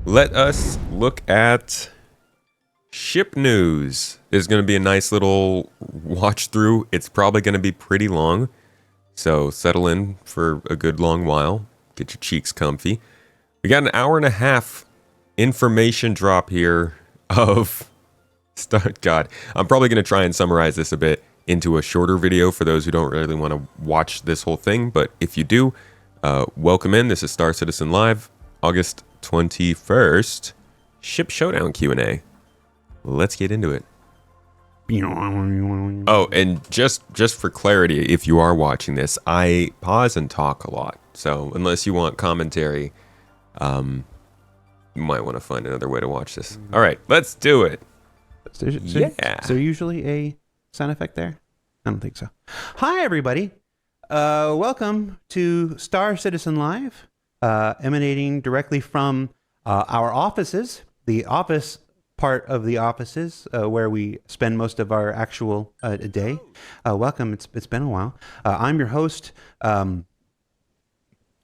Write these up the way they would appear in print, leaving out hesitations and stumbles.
let us look at ship news. It's going to be a nice little watch through. It's probably going to be pretty long, so settle in for a good long while. Get your cheeks comfy. We got an hour and a half information drop here of God. I'm probably going to try and summarize this a bit into a shorter video for those who don't really want to watch this whole thing. But if you do, welcome in. This is Star Citizen Live, August 21st, Ship Showdown Q&A. Let's get into it. Oh, and just for clarity, if you are watching this, I pause and talk a lot. So unless you want commentary, you might want to find another way to watch this. All right, let's do it. Yeah. Is there usually a sound effect there? I don't think so. Hi, everybody. Welcome to Star Citizen Live, emanating directly from our offices, the office part of the offices where we spend most of our actual day. Welcome. It's been a while. I'm your host,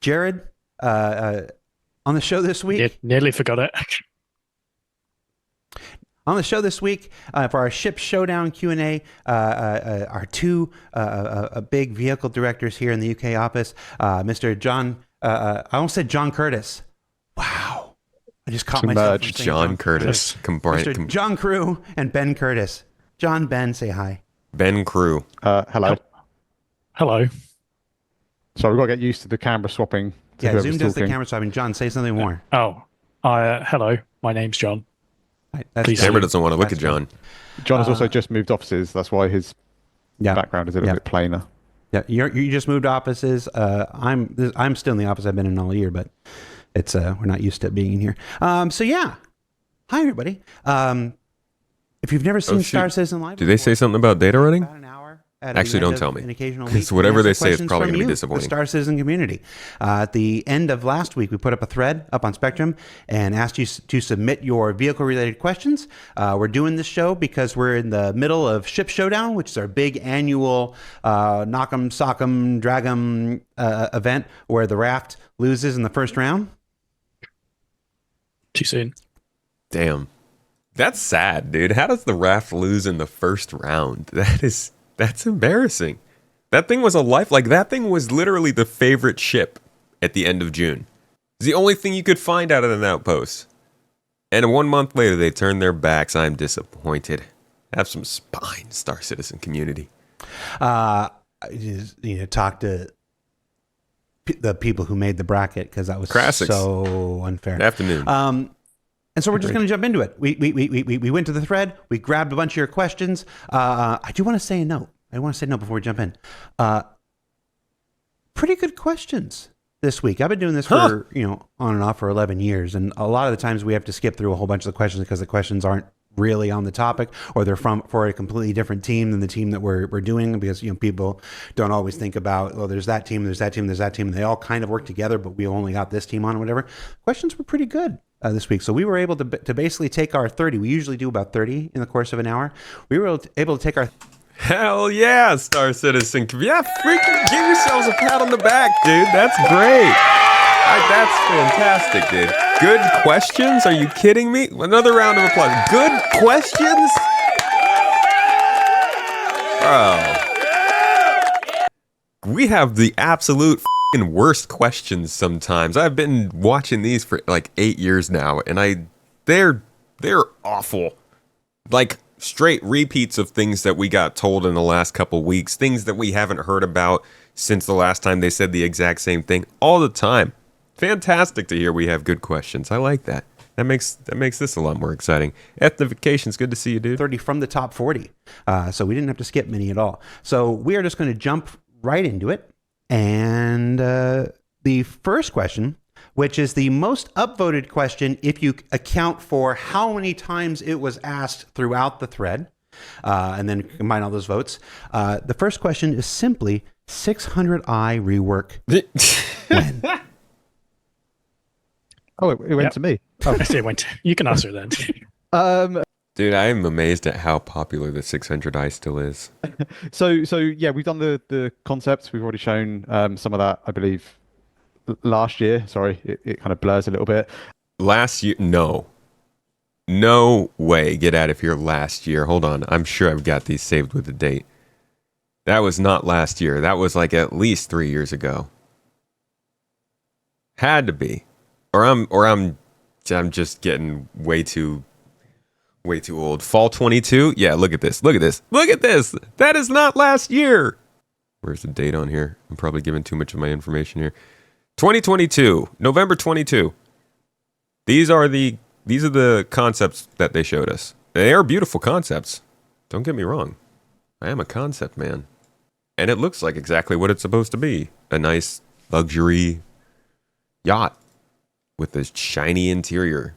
Jared. On the show this week. Nearly forgot it. On the show this week, for our Ship Showdown Q&A, our two big vehicle directors here in the UK office, Mr. John, I almost said John Curtis. Wow. I just caught myself. John Curtis. Mr. John Crew and Ben Curtis. John, Ben, say hi. Ben Crew. Hello. Hello. So we've got to get used to the camera swapping. Yeah, Zoom does the camera swapping. John, say something more. Hello. My name's John. Right, Camera doesn't want to look at John. John has also just moved offices. That's why his background is a little bit plainer. Yeah, you just moved offices. I'm still in the office I've been in all year, but it's we're not used to being in here. So yeah, hi everybody. If you've never seen Star Citizen Live, do they say something about data running? About an hour. Actually, don't tell me. Because whatever they say is probably going to be disappointing. The Star Citizen community. At the end of last week, we put up a thread up on Spectrum and asked you to submit your vehicle-related questions. We're doing this show because we're in the middle of Ship Showdown, which is our big annual knock'em, sock'em, drag'em event where the raft loses in the first round. Too soon. Damn. That's sad, dude. How does the raft lose in the first round? That's embarrassing. That thing was that thing was literally the favorite ship at the end of June. It's the only thing you could find out of an outpost. And 1 month later, they turned their backs. I'm disappointed. Have some spine, Star Citizen community. I just, talk to the people who made the bracket because that was so unfair. Good afternoon. And so we're just going to jump into it. We went to the thread. We grabbed a bunch of your questions. I do want to say a note. I want to say no before we jump in. Pretty good questions this week. I've been doing this for, on and off for 11 years. And a lot of the times we have to skip through a whole bunch of the questions because the questions aren't really on the topic, or they're for a completely different team than the team that we're doing, because people don't always think about, well, there's that team, there's that team, there's that team, and they all kind of work together, but we only got this team on or whatever. Questions were pretty good this week, so we were able to basically take our 30. We usually do about 30 in the course of an hour. We were able to take our Hell yeah, Star Citizen. Yeah, freaking give yourselves a pat on the back, dude. That's great. That's fantastic, dude. Good questions? Are you kidding me? Another round of applause. Good questions? Bro. We have the absolute f***ing worst questions sometimes. I've been watching these for like 8 years now, and they're awful. Like straight repeats of things that we got told in the last couple weeks, things that we haven't heard about since the last time they said the exact same thing all the time. Fantastic to hear we have good questions. I like that. That makes this a lot more exciting. Ethnification's good to see you, dude. 30 from the top 40. So we didn't have to skip many at all. So we are just going to jump right into it. And the first question, which is the most upvoted question if you account for how many times it was asked throughout the thread, and then combine all those votes. The first question is simply 600i rework when? Oh, it went to me. Oh. It went. You can answer then. Dude, I am amazed at how popular the 600i still is. So yeah, we've done the concepts. We've already shown some of that, I believe, last year. Sorry, it kind of blurs a little bit. Last year? No. No way. Get out of here last year. Hold on. I'm sure I've got these saved with the date. That was not last year. That was like at least 3 years ago. Had to be. Or I'm just getting way too old. Fall 22? Yeah, look at this. Look at this. Look at this. That is not last year. Where's the date on here? I'm probably giving too much of my information here. 2022, November 22. These are the concepts that they showed us. They are beautiful concepts. Don't get me wrong. I am a concept man. And it looks like exactly what it's supposed to be. A nice luxury yacht with a shiny interior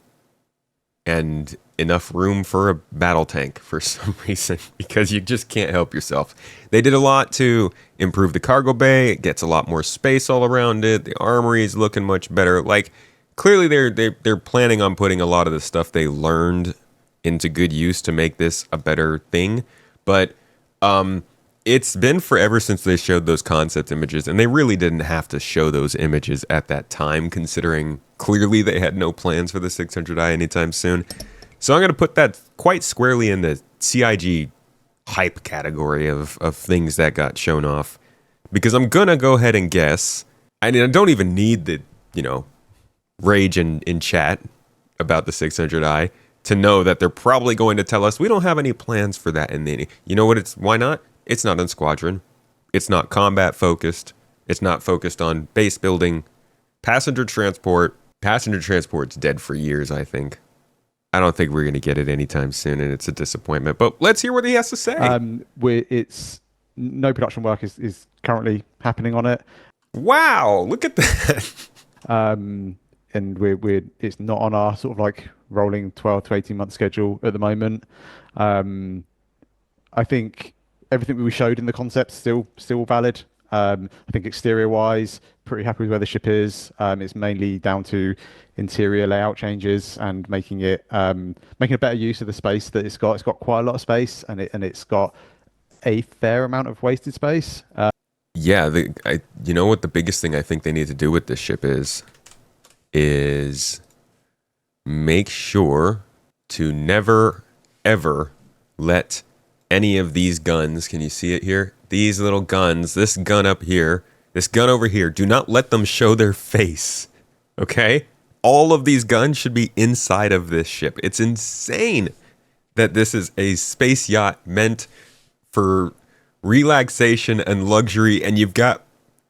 and enough room for a battle tank for some reason, because you just can't help yourself. They did a lot to improve the cargo bay. It gets a lot more space all around it. The armory is looking much better. Like, clearly they're planning on putting a lot of the stuff they learned into good use to make this a better thing. But it's been forever since they showed those concept images, and they really didn't have to show those images at that time, considering clearly they had no plans for the 600i anytime soon. So I'm going to put that quite squarely in the CIG hype category of things that got shown off, because I'm going to go ahead and guess. I mean, I don't even need the, rage in chat about the 600i to know that they're probably going to tell us we don't have any plans for that in the... You know what? Why not? It's not in Squadron. It's not combat focused. It's not focused on base building. Passenger transport's dead for years, I think. I don't think we're going to get it anytime soon, and it's a disappointment. But let's hear what he has to say. It's no production work is currently happening on it. Wow, look at that. And it's not on our sort of like rolling 12 to 18 month schedule at the moment. I think everything we showed in the concept still valid. I think exterior wise, pretty happy with where the ship is. It's mainly down to interior layout changes and making a better use of the space that it's got. It's got quite a lot of space, and it's got a fair amount of wasted space. Yeah, you know what the biggest thing I think they need to do with this ship is make sure to never ever let any of these guns, can you see it here? These little guns, this gun up here, this gun over here, do not let them show their face, okay? All of these guns should be inside of this ship. It's insane that this is a space yacht meant for relaxation and luxury, and you've got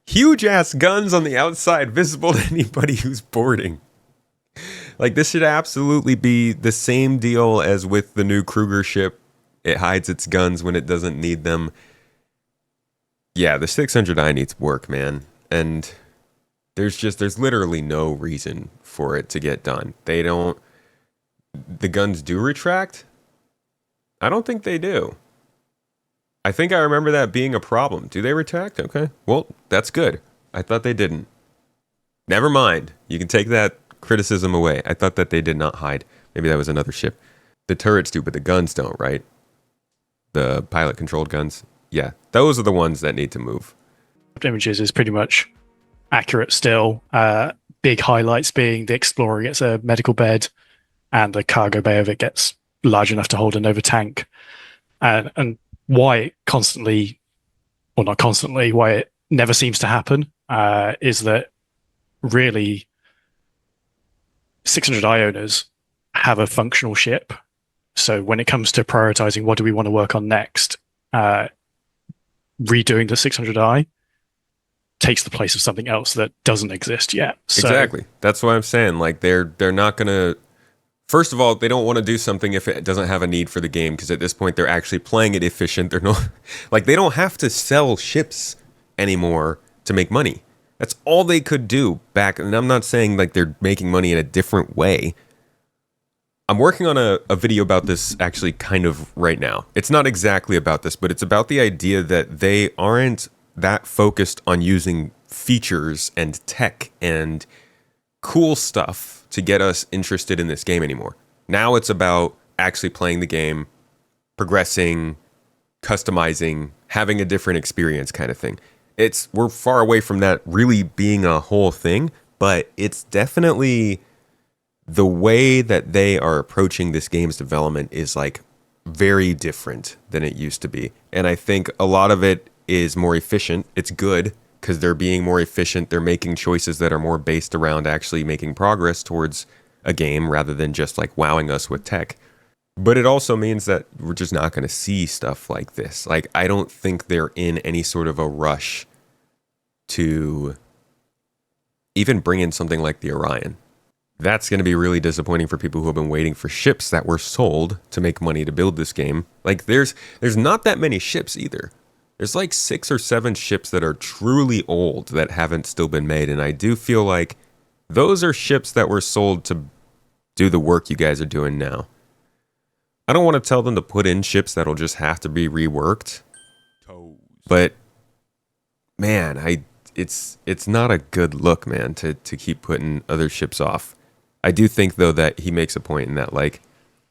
huge-ass guns on the outside visible to anybody who's boarding. Like, this should absolutely be the same deal as with the new Kruger ship. It hides its guns when it doesn't need them. Yeah, the 600i needs work, man. And there's literally no reason for it to get done. The guns do retract? I don't think they do. I think I remember that being a problem. Do they retract? Okay. Well, that's good. I thought they didn't. Never mind. You can take that criticism away. I thought that they did not hide. Maybe that was another ship. The turrets do, but the guns don't, right? The pilot-controlled guns. Yeah, those are the ones that need to move. Images is pretty much accurate still. Big highlights being the Explorer gets a medical bed, and the cargo bay of it gets large enough to hold a Nova tank. And why it constantly, well, not constantly, why it never seems to happen is that really 600i owners have a functional ship. So when it comes to prioritizing what do we want to work on next, redoing the 600i takes the place of something else that doesn't exist yet. So, exactly. That's what I'm saying. Like, they're not going to... First of all, they don't want to do something if it doesn't have a need for the game, because at this point they're actually playing it efficient. They're not... Like, they don't have to sell ships anymore to make money. That's all they could do back... And I'm not saying like they're making money in a different way. I'm working on a video about this actually kind of right now. It's not exactly about this, but it's about the idea that they aren't that focused on using features and tech and cool stuff to get us interested in this game anymore. Now it's about actually playing the game, progressing, customizing, having a different experience kind of thing. We're far away from that really being a whole thing, but it's definitely the way that they are approaching this game's development is like very different than it used to be. And I think a lot of it is more efficient. It's good because they're being more efficient. They're making choices that are more based around actually making progress towards a game rather than just like wowing us with tech. But it also means that we're just not going to see stuff like this. Like, I don't think they're in any sort of a rush to even bring in something like the Orion. That's going to be really disappointing for people who have been waiting for ships that were sold to make money to build this game. Like, there's not that many ships either. There's like 6 or 7 ships that are truly old that haven't still been made. And I do feel like those are ships that were sold to do the work you guys are doing now. I don't want to tell them to put in ships that'll just have to be reworked. But man, it's not a good look, man, to keep putting other ships off. I do think though that he makes a point in that like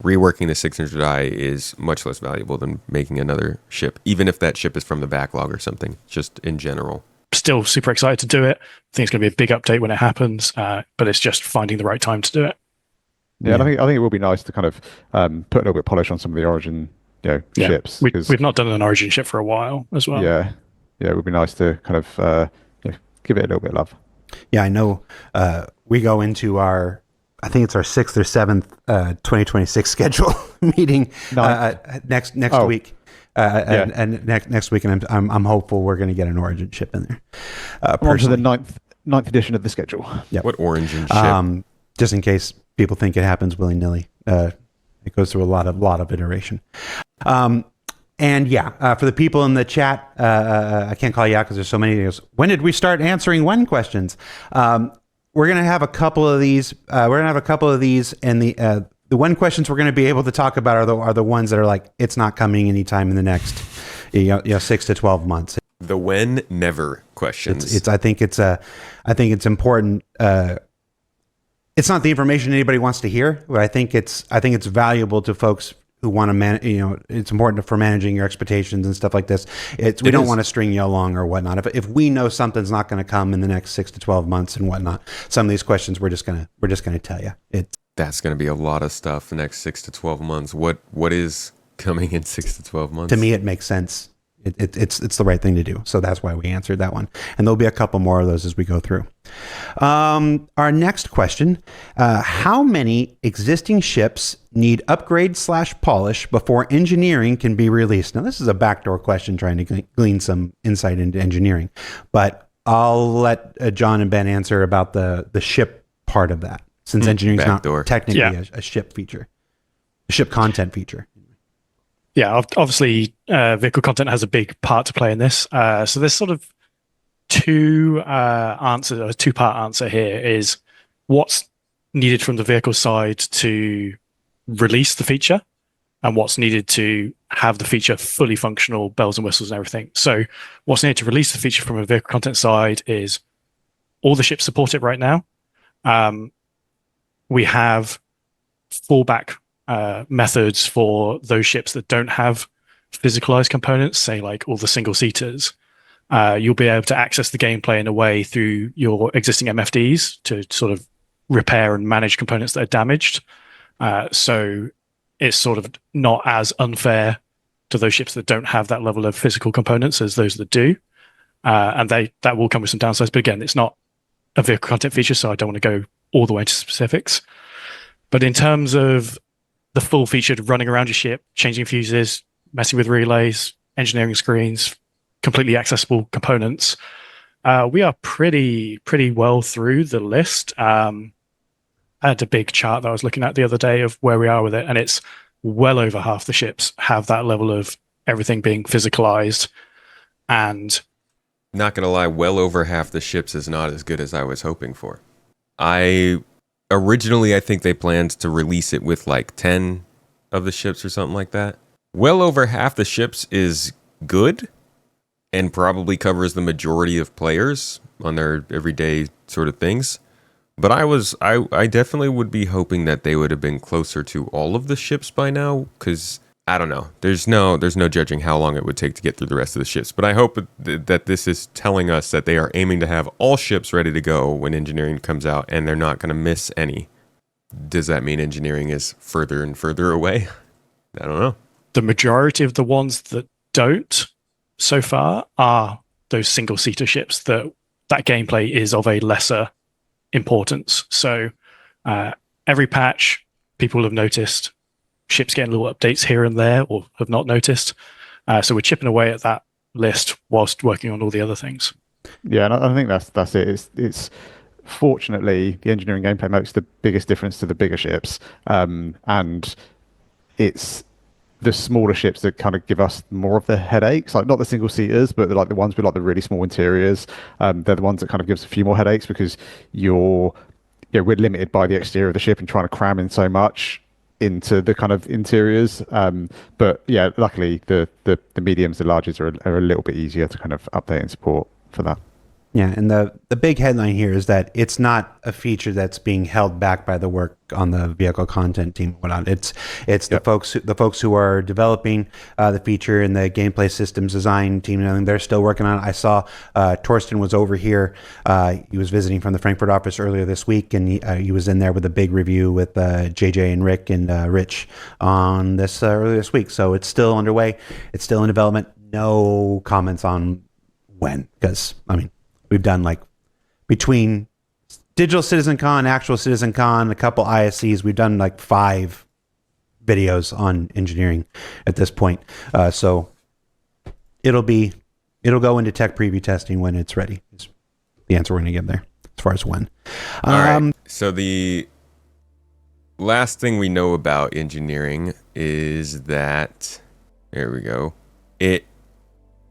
reworking the 600i is much less valuable than making another ship, even if that ship is from the backlog or something, just in general. Still super excited to do it. I think it's going to be a big update when it happens, but it's just finding the right time to do it. Yeah, and I think it will be nice to kind of put a little bit of polish on some of the Origin, ships. We've not done an Origin ship for a while as well. Yeah, it would be nice to kind of give it a little bit of love. Yeah, I know. We go into I think it's our 6th or 7th 2026 schedule meeting next week. And next week, and I'm hopeful we're going to get an Origin ship in there. On to the ninth edition of the schedule. Yep. What Origin ship? Just in case people think it happens willy-nilly. It goes through a lot of iteration. And for the people in the chat, I can't call you out because there's so many videos. When did we start answering when questions? We're going to have a couple of these. And the when questions we're going to be able to talk about are the ones that are like, it's not coming anytime in the next 6 to 12 months. The when never questions. I think it's important. It's not the information anybody wants to hear, but I think it's valuable to folks who want to manage. It's important for managing your expectations and stuff like this. We don't want to string you along or whatnot. If we know something's not going to come in the next 6 to 12 months and whatnot, some of these questions we're just gonna tell you. That's going to be a lot of stuff the next 6 to 12 months. What is coming in 6 to 12 months? To me, it makes sense. It's the right thing to do. So that's why we answered that one. And there'll be a couple more of those as we go through. Our next question, how many existing ships need upgrade/polish before engineering can be released? Now, this is a backdoor question trying to glean some insight into engineering, but I'll let John and Ben answer about the ship part of that, since engineering is not technically a ship feature, a ship content feature. Yeah, obviously, vehicle content has a big part to play in this. So there's sort of two-part answer here is what's needed from the vehicle side to release the feature and what's needed to have the feature fully functional, bells and whistles and everything. So what's needed to release the feature from a vehicle content side is all the ships support it right now. We have fallback methods for those ships that don't have physicalized components, say like all the single seaters. You'll be able to access the gameplay in a way through your existing MFDs to sort of repair and manage components that are damaged. So it's sort of not as unfair to those ships that don't have that level of physical components as those that do. And that will come with some downsides. But again, it's not a vehicle content feature, so I don't want to go all the way into specifics. But in terms of the full featured running around your ship, changing fuses, messing with relays, engineering screens, completely accessible components, we are pretty well through the list. I had a big chart that I was looking at the other day of where we are with it, and it's well over half the ships have that level of everything being physicalized. And not gonna lie, well over half the ships is not as good as I was hoping for. Originally, I think they planned to release it with like 10 of the ships or something like that. Well over half the ships is good and probably covers the majority of players on their everyday sort of things. But I definitely would be hoping that they would have been closer to all of the ships by now, because I don't know. There's no judging how long it would take to get through the rest of the ships. But I hope that this is telling us that they are aiming to have all ships ready to go when engineering comes out, and they're not going to miss any. does that mean engineering is further and further away? I don't know. The majority of the ones that don't so far are those single-seater ships that gameplay is of a lesser importance. So every patch, people have noticed ships getting little updates here and there or have not noticed. So we're chipping away at that list whilst working on all the other things. Yeah, and I think that's it. It's fortunately the engineering gameplay makes the biggest difference to the bigger ships, and it's the smaller ships that kind of give us more of the headaches. Like not the single seaters, but like the ones with like the really small interiors. They're the ones that kind of gives a few more headaches because we're limited by the exterior of the ship and trying to cram in so much into the kind of interiors. But yeah, luckily the mediums, the larges are a little bit easier to kind of update and support for that. Yeah, and the big headline here is that it's not a feature that's being held back by the work on the vehicle content team and whatnot. It's the folks who are developing the feature and the gameplay systems design team and everything. They're still working on it. I saw Torsten was over here. He was visiting from the Frankfurt office earlier this week, and he was in there with a big review with JJ and Rick and Rich on this earlier this week. So it's still underway. It's still in development. No comments on when, because we've done like between Digital Citizen Con, Actual Citizen Con, a couple ISCs, we've done like 5 videos on engineering at this point. So it'll go into tech preview testing when it's ready. Is the answer we're going to give there as far as when. All right. So the last thing we know about engineering is that, there we go, it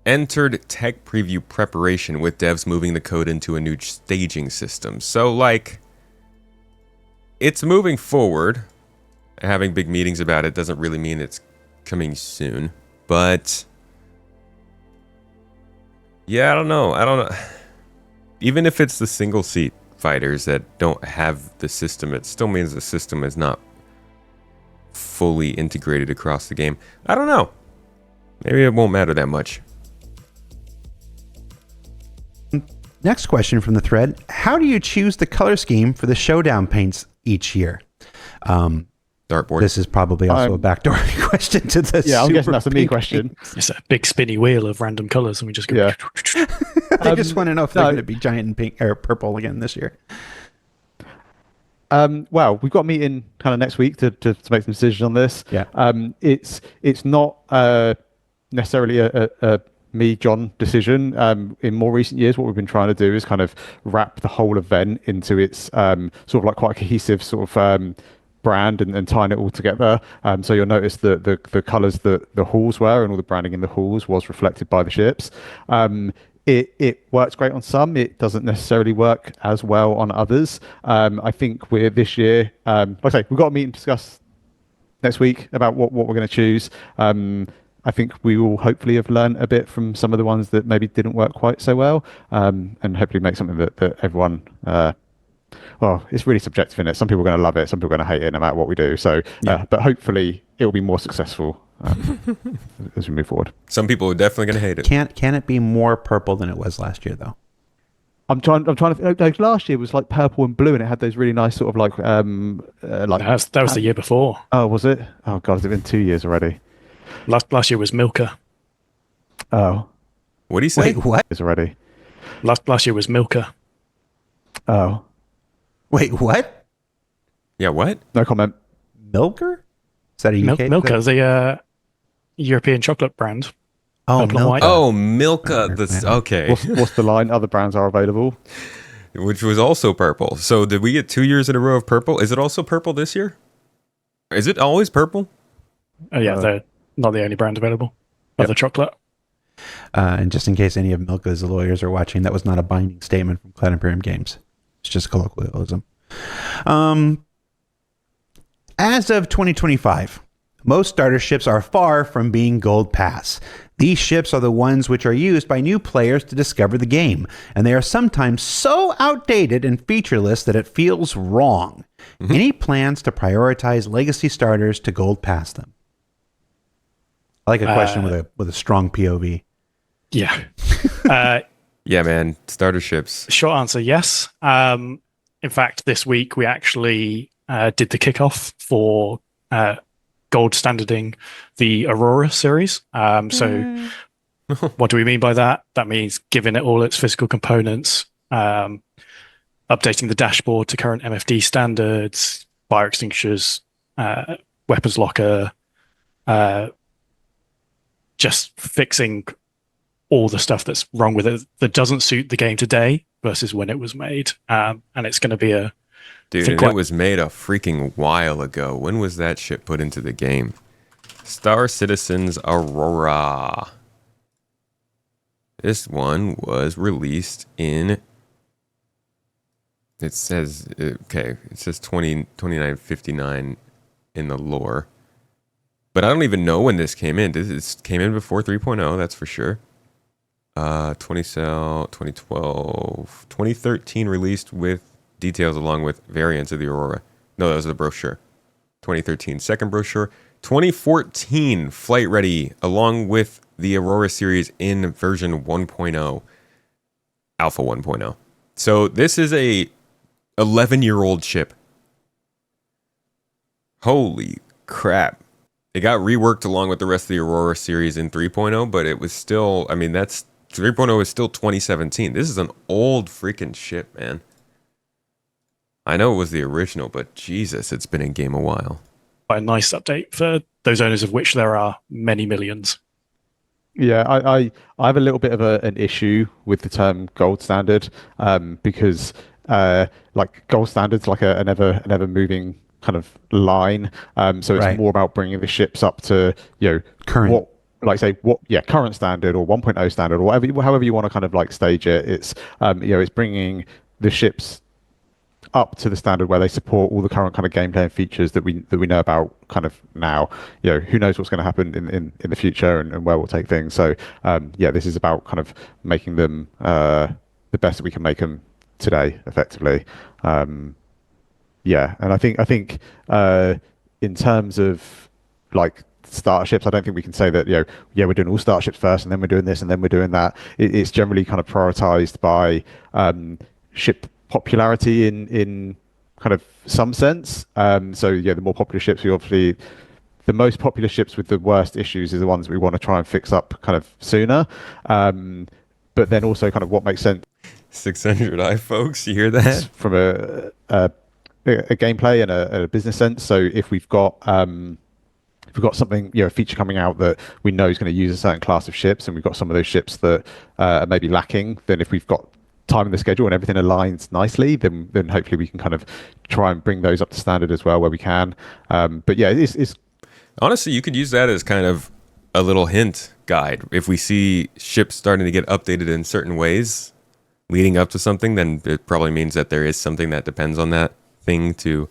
entered tech preview preparation with devs moving the code into a new staging system. So like, it's moving forward. Having big meetings about it doesn't really mean it's coming soon, but yeah, I don't know. Even if it's the single seat fighters that don't have the system, it still means the system is not fully integrated across the game. I don't know. Maybe it won't matter that much. Next question from the thread. How do you choose the color scheme for the Showdown paints each year? Dartboard. This is probably also a backdoor question to the Yeah, I'm guessing super that's a me pink question. paints. It's a big spinny wheel of random colors, and we just go. Yeah. I just want to know if they're going to be giant and pink or purple again this year. Well, we've got a meeting kind of next week to make some decisions on this. Yeah. It's not necessarily a me, John decision. In more recent years, what we've been trying to do is kind of wrap the whole event into its sort of like quite a cohesive sort of brand and tying it all together. So you'll notice that the colours that the halls were and all the branding in the halls was reflected by the ships. It works great on some. It doesn't necessarily work as well on others. I think we're this year, like I say, we've got a meeting to discuss next week about what we're going to choose. I think we will hopefully have learned a bit from some of the ones that maybe didn't work quite so well, and hopefully make something that everyone, well, it's really subjective, isn't it? Some people are going to love it, some people are going to hate it no matter what we do. So, but hopefully it will be more successful as we move forward. Some people are definitely going to hate it. Can it be more purple than it was last year, though? I'm trying to. Like last year was like purple and blue, and it had those really nice sort of like That was the year before. Oh, was it? Oh God, has it been 2 years already? Last year was Milka. Oh, What do you say? Wait, what? it's already. Last year was Milka. Oh, Wait, what? Yeah, what? no comment. Milker? Is that a UK? Milka is a European chocolate brand. Oh, Purple and Milka. white. Oh, Milka. Okay. What's the line? Other brands are available. Which was also purple. So did we get 2 years in a row of purple? Is it also purple this year? Is it always purple? Yeah, they're not the only brand available. Other chocolate. And just in case any of Milka's lawyers are watching, that was not a binding statement from Clan Imperium Games. It's just colloquialism. As of 2025, most starter ships are far from being Gold Pass. These ships are the ones which are used by new players to discover the game, and they are sometimes so outdated and featureless that it feels wrong. Mm-hmm. Any plans to prioritize legacy starters to Gold Pass them? I like a question with a strong POV. Yeah. Yeah, man. Starter ships. Short answer, yes. In fact, this week we actually did the kickoff for gold standarding the Aurora series. So what do we mean by that? That means giving it all its physical components, updating the dashboard to current MFD standards, fire extinguishers, weapons locker, just fixing all the stuff that's wrong with it that doesn't suit the game today versus when it was made. And it's going to be a... Dude, and it was made a freaking while ago. When was that shit put into the game? Star Citizens Aurora. This one was released in... It says... Okay, it says 2959 in the lore. But I don't even know when this came in. This came in before 3.0, that's for sure. 2012, 2013 released with details along with variants of the Aurora. No, that was the brochure. 2013 second brochure. 2014 flight ready along with the Aurora series in version 1.0. Alpha 1.0. So this is a 11-year-old ship. Holy crap. It got reworked along with the rest of the Aurora series in 3.0, but it was still, I mean, that's 3.0 is still 2017. This is an old freaking ship, man. I know it was the original, but Jesus, it's been in game a while. A nice update for those owners, of which there are many millions. Yeah, I have a little bit of an issue with the term gold standard, because like gold standard's like an ever moving kind of line. So it's more about bringing the ships up to, you know, Current. Current standard or 1.0 standard or whatever, however you want to kind of like stage it. It's it's bringing the ships up to the standard where they support all the current kind of gameplay and features that we know about kind of now. You know, who knows what's going to happen in the future and where we'll take things. So this is about kind of making them the best that we can make them today, effectively. And I think in terms of like starships, I don't think we can say that we're doing all starships first and then we're doing this and then we're doing that. It's generally kind of prioritized by ship popularity in kind of some sense. The more popular ships, the most popular ships with the worst issues is the ones we want to try and fix up kind of sooner. But then also kind of what makes sense. 600i, folks, you hear that? From a gameplay and a business sense. So if we've got something, a feature coming out that we know is going to use a certain class of ships, and we've got some of those ships that are maybe lacking, then if we've got time in the schedule and everything aligns nicely, then hopefully we can kind of try and bring those up to standard as well where we can. It's honestly, you could use that as kind of a little hint guide. If we see ships starting to get updated in certain ways leading up to something, then it probably means that there is something that depends on that thing to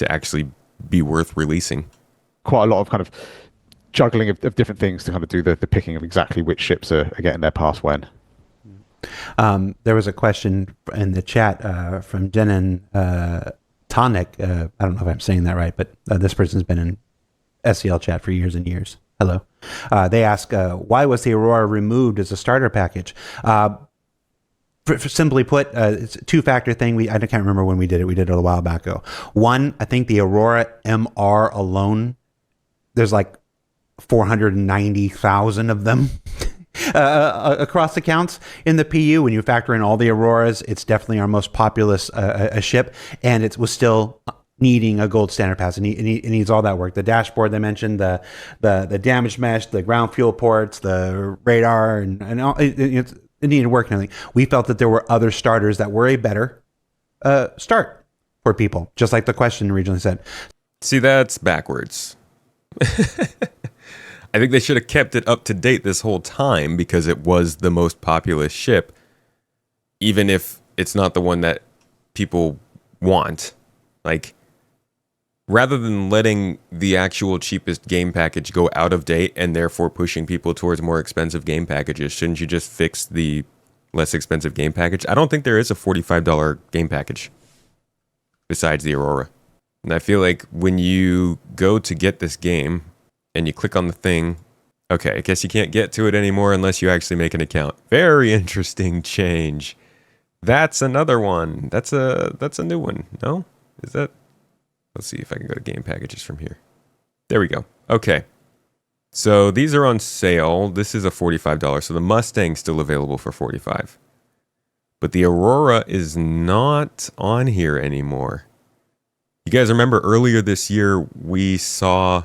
actually be worth releasing. Quite a lot of kind of juggling of different things to kind of do the picking of exactly which ships are getting their pass when. There was a question in the chat from Denon Tonic. I don't know if I'm saying that right, but this person's been in SCL chat for years and years. Hello. They ask, why was the Aurora removed as a starter package? Simply put, it's a two-factor thing. I can't remember when we did it. We did it a while back ago. One, I think the Aurora MR alone, there's like 490,000 of them. Across accounts in the PU. When you factor in all the Auroras, it's definitely our most populous ship, and it was still needing a gold standard pass. It needs all that work. The dashboard they mentioned, the damage mesh, the ground fuel ports, the radar, and all, it needed work and everything. We felt that there were other starters that were a better start for people, just like the question originally said. See, that's backwards. I think they should have kept it up to date this whole time because it was the most populous ship, even if it's not the one that people want. Like, rather than letting the actual cheapest game package go out of date and therefore pushing people towards more expensive game packages, shouldn't you just fix the less expensive game package? I don't think there is a $45 game package besides the Aurora. And I feel like when you go to get this game and you click on the thing, okay, I guess you can't get to it anymore unless you actually make an account. Very interesting change. That's another one. That's a new one. No? Is that? Let's see if I can go to game packages from here. There we go. Okay. So these are on sale. This is a $45. So the Mustang's still available for $45. But the Aurora is not on here anymore. You guys remember earlier this year we saw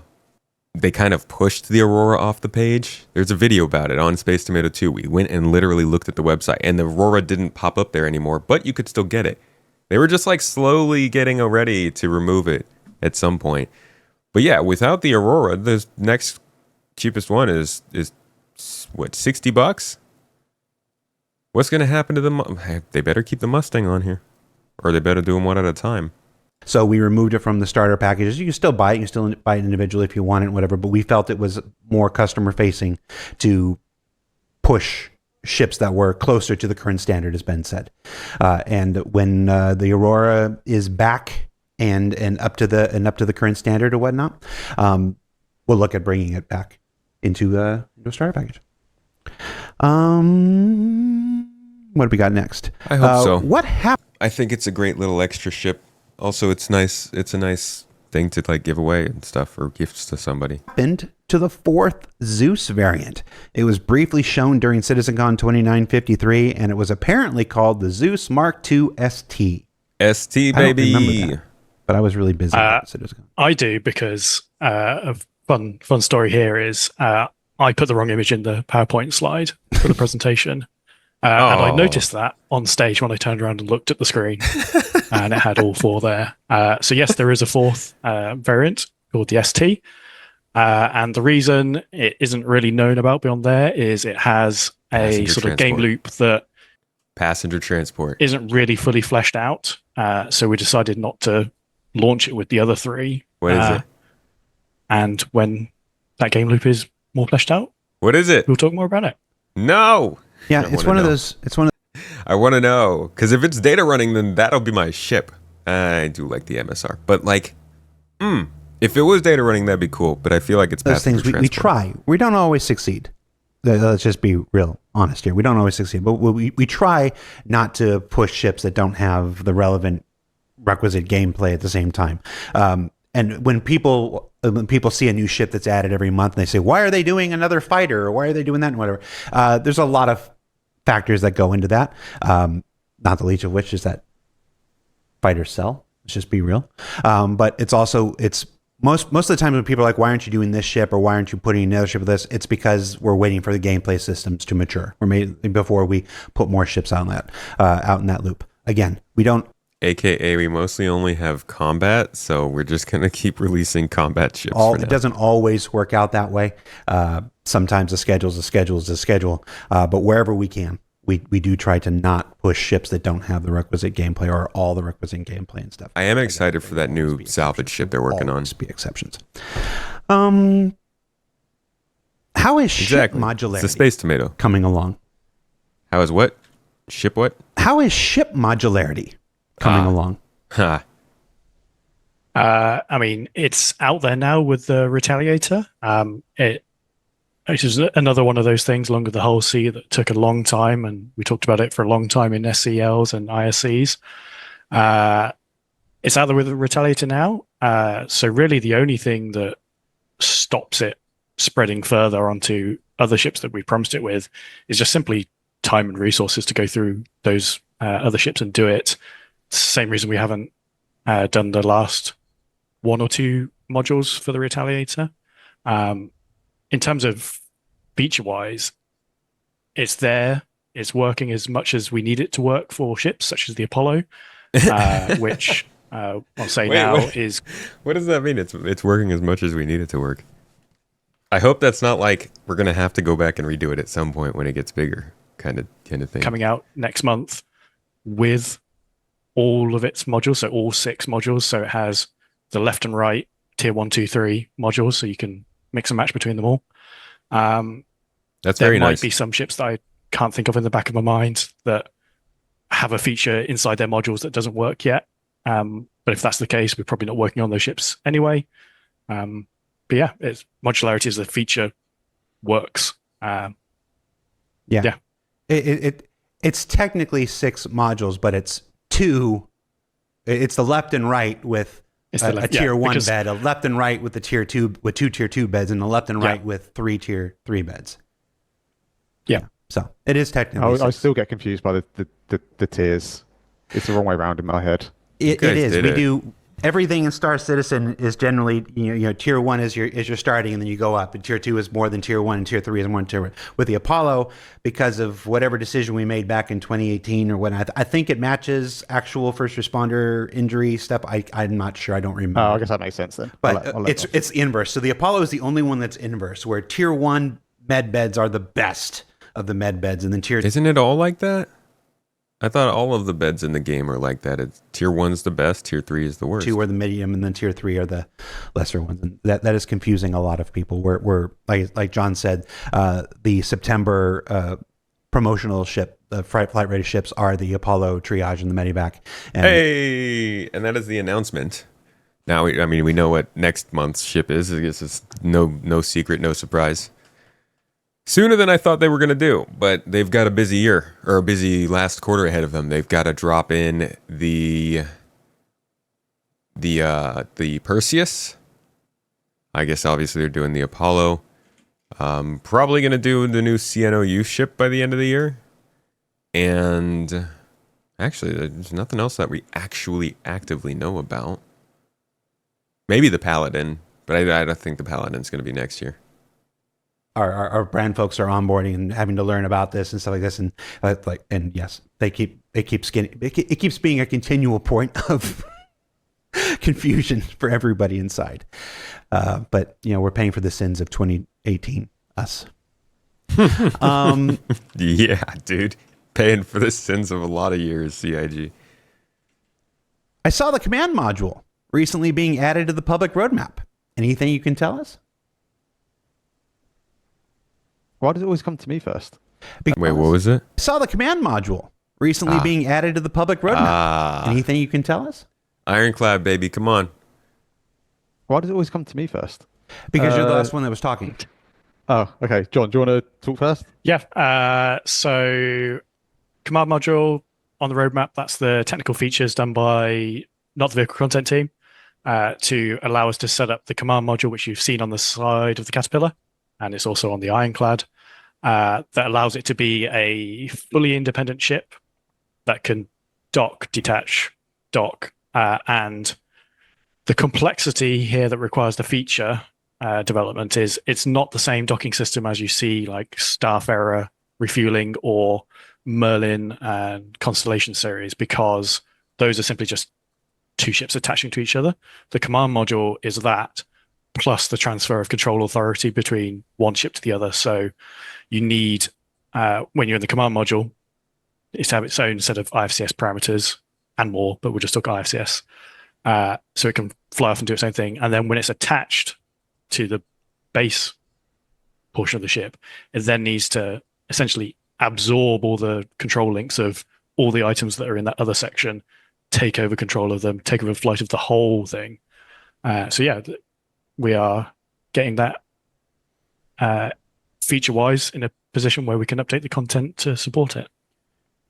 they kind of pushed the Aurora off the page? There's a video about it on Space Tomato 2. We went and literally looked at the website and the Aurora didn't pop up there anymore, but you could still get it. They were just like slowly getting ready to remove it at some point. But yeah, without the Aurora, the next cheapest one is what, $60? What's going to happen to them? They better keep the Mustang on here, or they better do them one at a time. So we removed it from the starter packages. You can still buy it. You can still buy it individually if you want it, whatever. But we felt it was more customer facing to push ships that were closer to the current standard, as Ben said. And when the Aurora is back and up to the current standard or whatnot, we'll look at bringing it back into a starter package. What do we got next? I hope so. What happened? I think it's a great little extra ship. Also, it's nice. It's a nice thing to like give away and stuff, or gifts to somebody. Happened to the 4th Zeus variant. It was briefly shown during CitizenCon 2953, and it was apparently called the Zeus Mark II ST. ST, baby. I don't remember that, but I was really busy at CitizenCon. I do, because a fun story here is I put the wrong image in the PowerPoint slide for the presentation. And I noticed that on stage when I turned around and looked at the screen, and it had all 4 there. So yes, there is a 4th variant called the ST. And the reason it isn't really known about beyond there is it has a sort of game loop that passenger transport isn't really fully fleshed out. So we decided not to launch it with the other 3. What is it? And when that game loop is more fleshed out, what is it? we'll talk more about it. No. Yeah, it's one of those. I want to know, because if it's data running, then that'll be my ship. I do like the MSR, but like, if it was data running, that'd be cool. But I feel like it's those things we try. We don't always succeed. Let's just be real honest here. We don't always succeed, but we try not to push ships that don't have the relevant requisite gameplay at the same time. And when people see a new ship that's added every month, and they say, "Why are they doing another fighter?" or "Why are they doing that?" and whatever, there's a lot of factors that go into that. Not the least of which is that fighters sell. Let's just be real. But it's most of the time when people are like, "Why aren't you doing this ship?" or "Why aren't you putting another ship with this?" It's because we're waiting for the gameplay systems to mature, before we put more ships out in that loop. Again, we don't. AKA, we mostly only have combat, so we're just going to keep releasing combat ships for now. It doesn't always work out that way. Sometimes the schedule is a schedule. But wherever we can, we do try to not push ships that don't have the requisite gameplay or all the requisite gameplay and stuff. I am excited for that new salvage ship they're working on. Be exceptions. How is ship modularity? It's a space tomato coming along. How is what? Ship what? How is ship modularity coming along? I mean, it's out there now with the Retaliator. It is another one of those things along with the Hull C that took a long time, and we talked about it for a long time in SCLs and ISCs. It's out there with the Retaliator now. So really the only thing that stops it spreading further onto other ships that we promised it with is just simply time and resources to go through those other ships and do it. It's the same reason we haven't done the last 1 or 2 modules for the Retaliator. In terms of feature-wise, it's there. It's working as much as we need it to work for ships such as the Apollo, which I'll say is... What does that mean? It's working as much as we need it to work. I hope that's not like we're going to have to go back and redo it at some point when it gets bigger, kind of thing. Coming out next month with all of its modules, so all 6 modules. So it has the left and right tier 1, 2, 3 modules, so you can mix and match between them all. That's very nice. There might be some ships that I can't think of in the back of my mind that have a feature inside their modules that doesn't work yet. But if that's the case, we're probably not working on those ships anyway. But yeah, modularity as a feature works. It's technically 6 modules, but it's 2 it's the left and right with It's a, the left, a tier yeah, 1 because- bed, a left and right with the tier 2 with 2 tier 2 beds, and a left and right with 3 tier 3 beds. Yeah. So it is technically. I 6. still get confused by the tiers. It's the wrong way around in my head. It guys is. did We it. do everything in Star Citizen is generally tier 1 is your starting, and then you go up. And tier 2 is more than tier 1, and tier 3 is more than tier 1. With the Apollo, because of whatever decision we made back in 2018 or when I think it matches actual first responder injury stuff. I'm not sure. I don't remember. Oh, I guess that makes sense then. But I'll let it's inverse. So the Apollo is the only one that's inverse, where tier 1 med beds are the best of the med beds, and then tier Isn't it all like that? I thought all of the beds in the game are like that. It's tier 1's the best, tier 3 is the worst. 2 are the medium, and then tier 3 are the lesser ones. And that is confusing a lot of people. We're like John said, the September promotional ship, the flight ready ships are the Apollo triage and the Medivac. And Hey, and that is the announcement. Now, we know what next month's ship is. I guess it's no secret, no surprise. Sooner than I thought they were going to do, but they've got a busy year, or a busy last quarter ahead of them. They've got to drop in the Perseus. I guess obviously they're doing the Apollo. Probably going to do the new CNOU ship by the end of the year. And actually, there's nothing else that we actually actively know about. Maybe the Paladin, but I don't think the Paladin's going to be next year. our brand folks are onboarding and having to learn about this and stuff like this, and yes, it keeps being a continual point of confusion for everybody inside. But we're paying for the sins of 2018, us. Yeah, dude. Paying for the sins of a lot of years, CIG. I saw the command module recently being added to the public roadmap. Anything you can tell us? Why does it always come to me first? Wait, what was it? I saw the command module recently being added to the public roadmap. Anything you can tell us? Ironclad, baby, come on. Why does it always come to me first? Because you're the last one that was talking. Oh, okay. John, do you want to talk first? Yeah. So command module on the roadmap, that's the technical features done by not the vehicle content team to allow us to set up the command module, which you've seen on the side of the Caterpillar, and it's also on the Ironclad, that allows it to be a fully independent ship that can dock, detach, dock, and the complexity here that requires the feature development is it's not the same docking system as you see like Starfarer refueling or Merlin and Constellation series, because those are simply just two ships attaching to each other. The command module is that plus the transfer of control authority between one ship to the other. So you need, when you're in the command module, it's to have its own set of IFCS parameters and more, but we'll just talk IFCS. So it can fly off and do its own thing. And then when it's attached to the base portion of the ship, it then needs to essentially absorb all the control links of all the items that are in that other section, take over control of them, take over flight of the whole thing. So yeah, we are getting that feature-wise in a position where we can update the content to support it.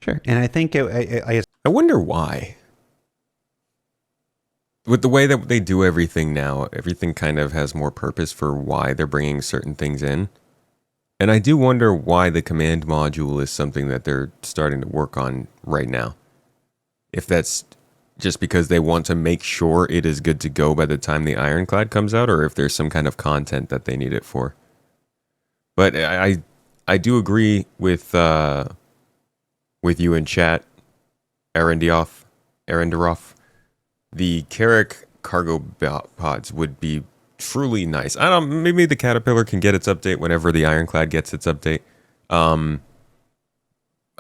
Sure. And I think I wonder why. With the way that they do everything now, everything kind of has more purpose for why they're bringing certain things in. And I do wonder why the command module is something that they're starting to work on right now. If that's just because they want to make sure it is good to go by the time the Ironclad comes out, or if there's some kind of content that they need it for. But I do agree with you in chat, Arenderoff. The Carrick cargo pods would be truly nice. I don't. Maybe the Caterpillar can get its update whenever the Ironclad gets its update. I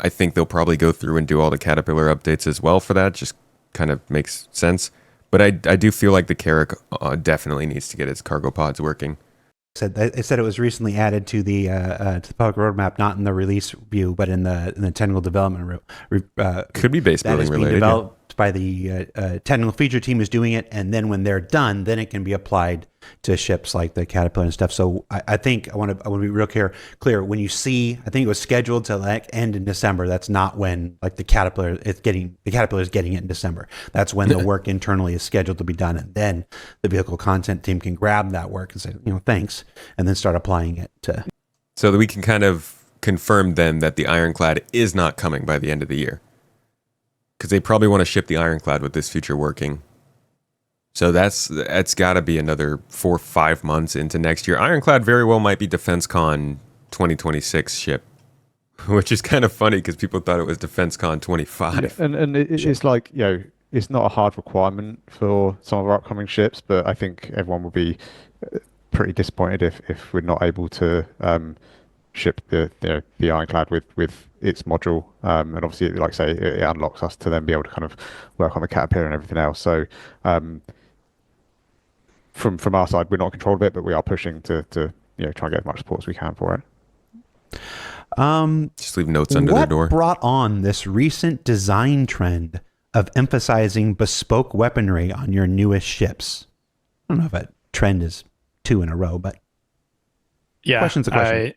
think they'll probably go through and do all the Caterpillar updates as well for that. Just kind of makes sense. But I do feel like the Carrick definitely needs to get its cargo pods working. It said it was recently added to the public roadmap, not in the release view, but in the technical development. Could be base that building is being related. developed by the technical feature team is doing it, and then when they're done, then it can be applied to ships like the Caterpillar and stuff. So I think I want to be real clear. When you see, I think it was scheduled to like end in December. That's not when like the Caterpillar is getting it in December. That's when the work internally is scheduled to be done, and then the vehicle content team can grab that work and say, thanks, and then start applying it to. So that we can kind of confirm then that the Ironclad is not coming by the end of the year. Because they probably want to ship the Ironclad with this feature working. So that's got to be another 4 or 5 months into next year. Ironclad very well might be DefenseCon 2026 ship, which is kind of funny because people thought it was DefenseCon 25. And it's like, it's not a hard requirement for some of our upcoming ships, but I think everyone will be pretty disappointed if we're not able to ship the Ironclad with its module, and obviously, like I say, it unlocks us to then be able to kind of work on the Caterpillar and everything else. So from our side, we're not in control of it, but we are pushing to try and get as much support as we can for it. Just leave notes under their door. What brought on this recent design trend of emphasizing bespoke weaponry on your newest ships? I don't know if that trend is 2 in a row, but question's a question.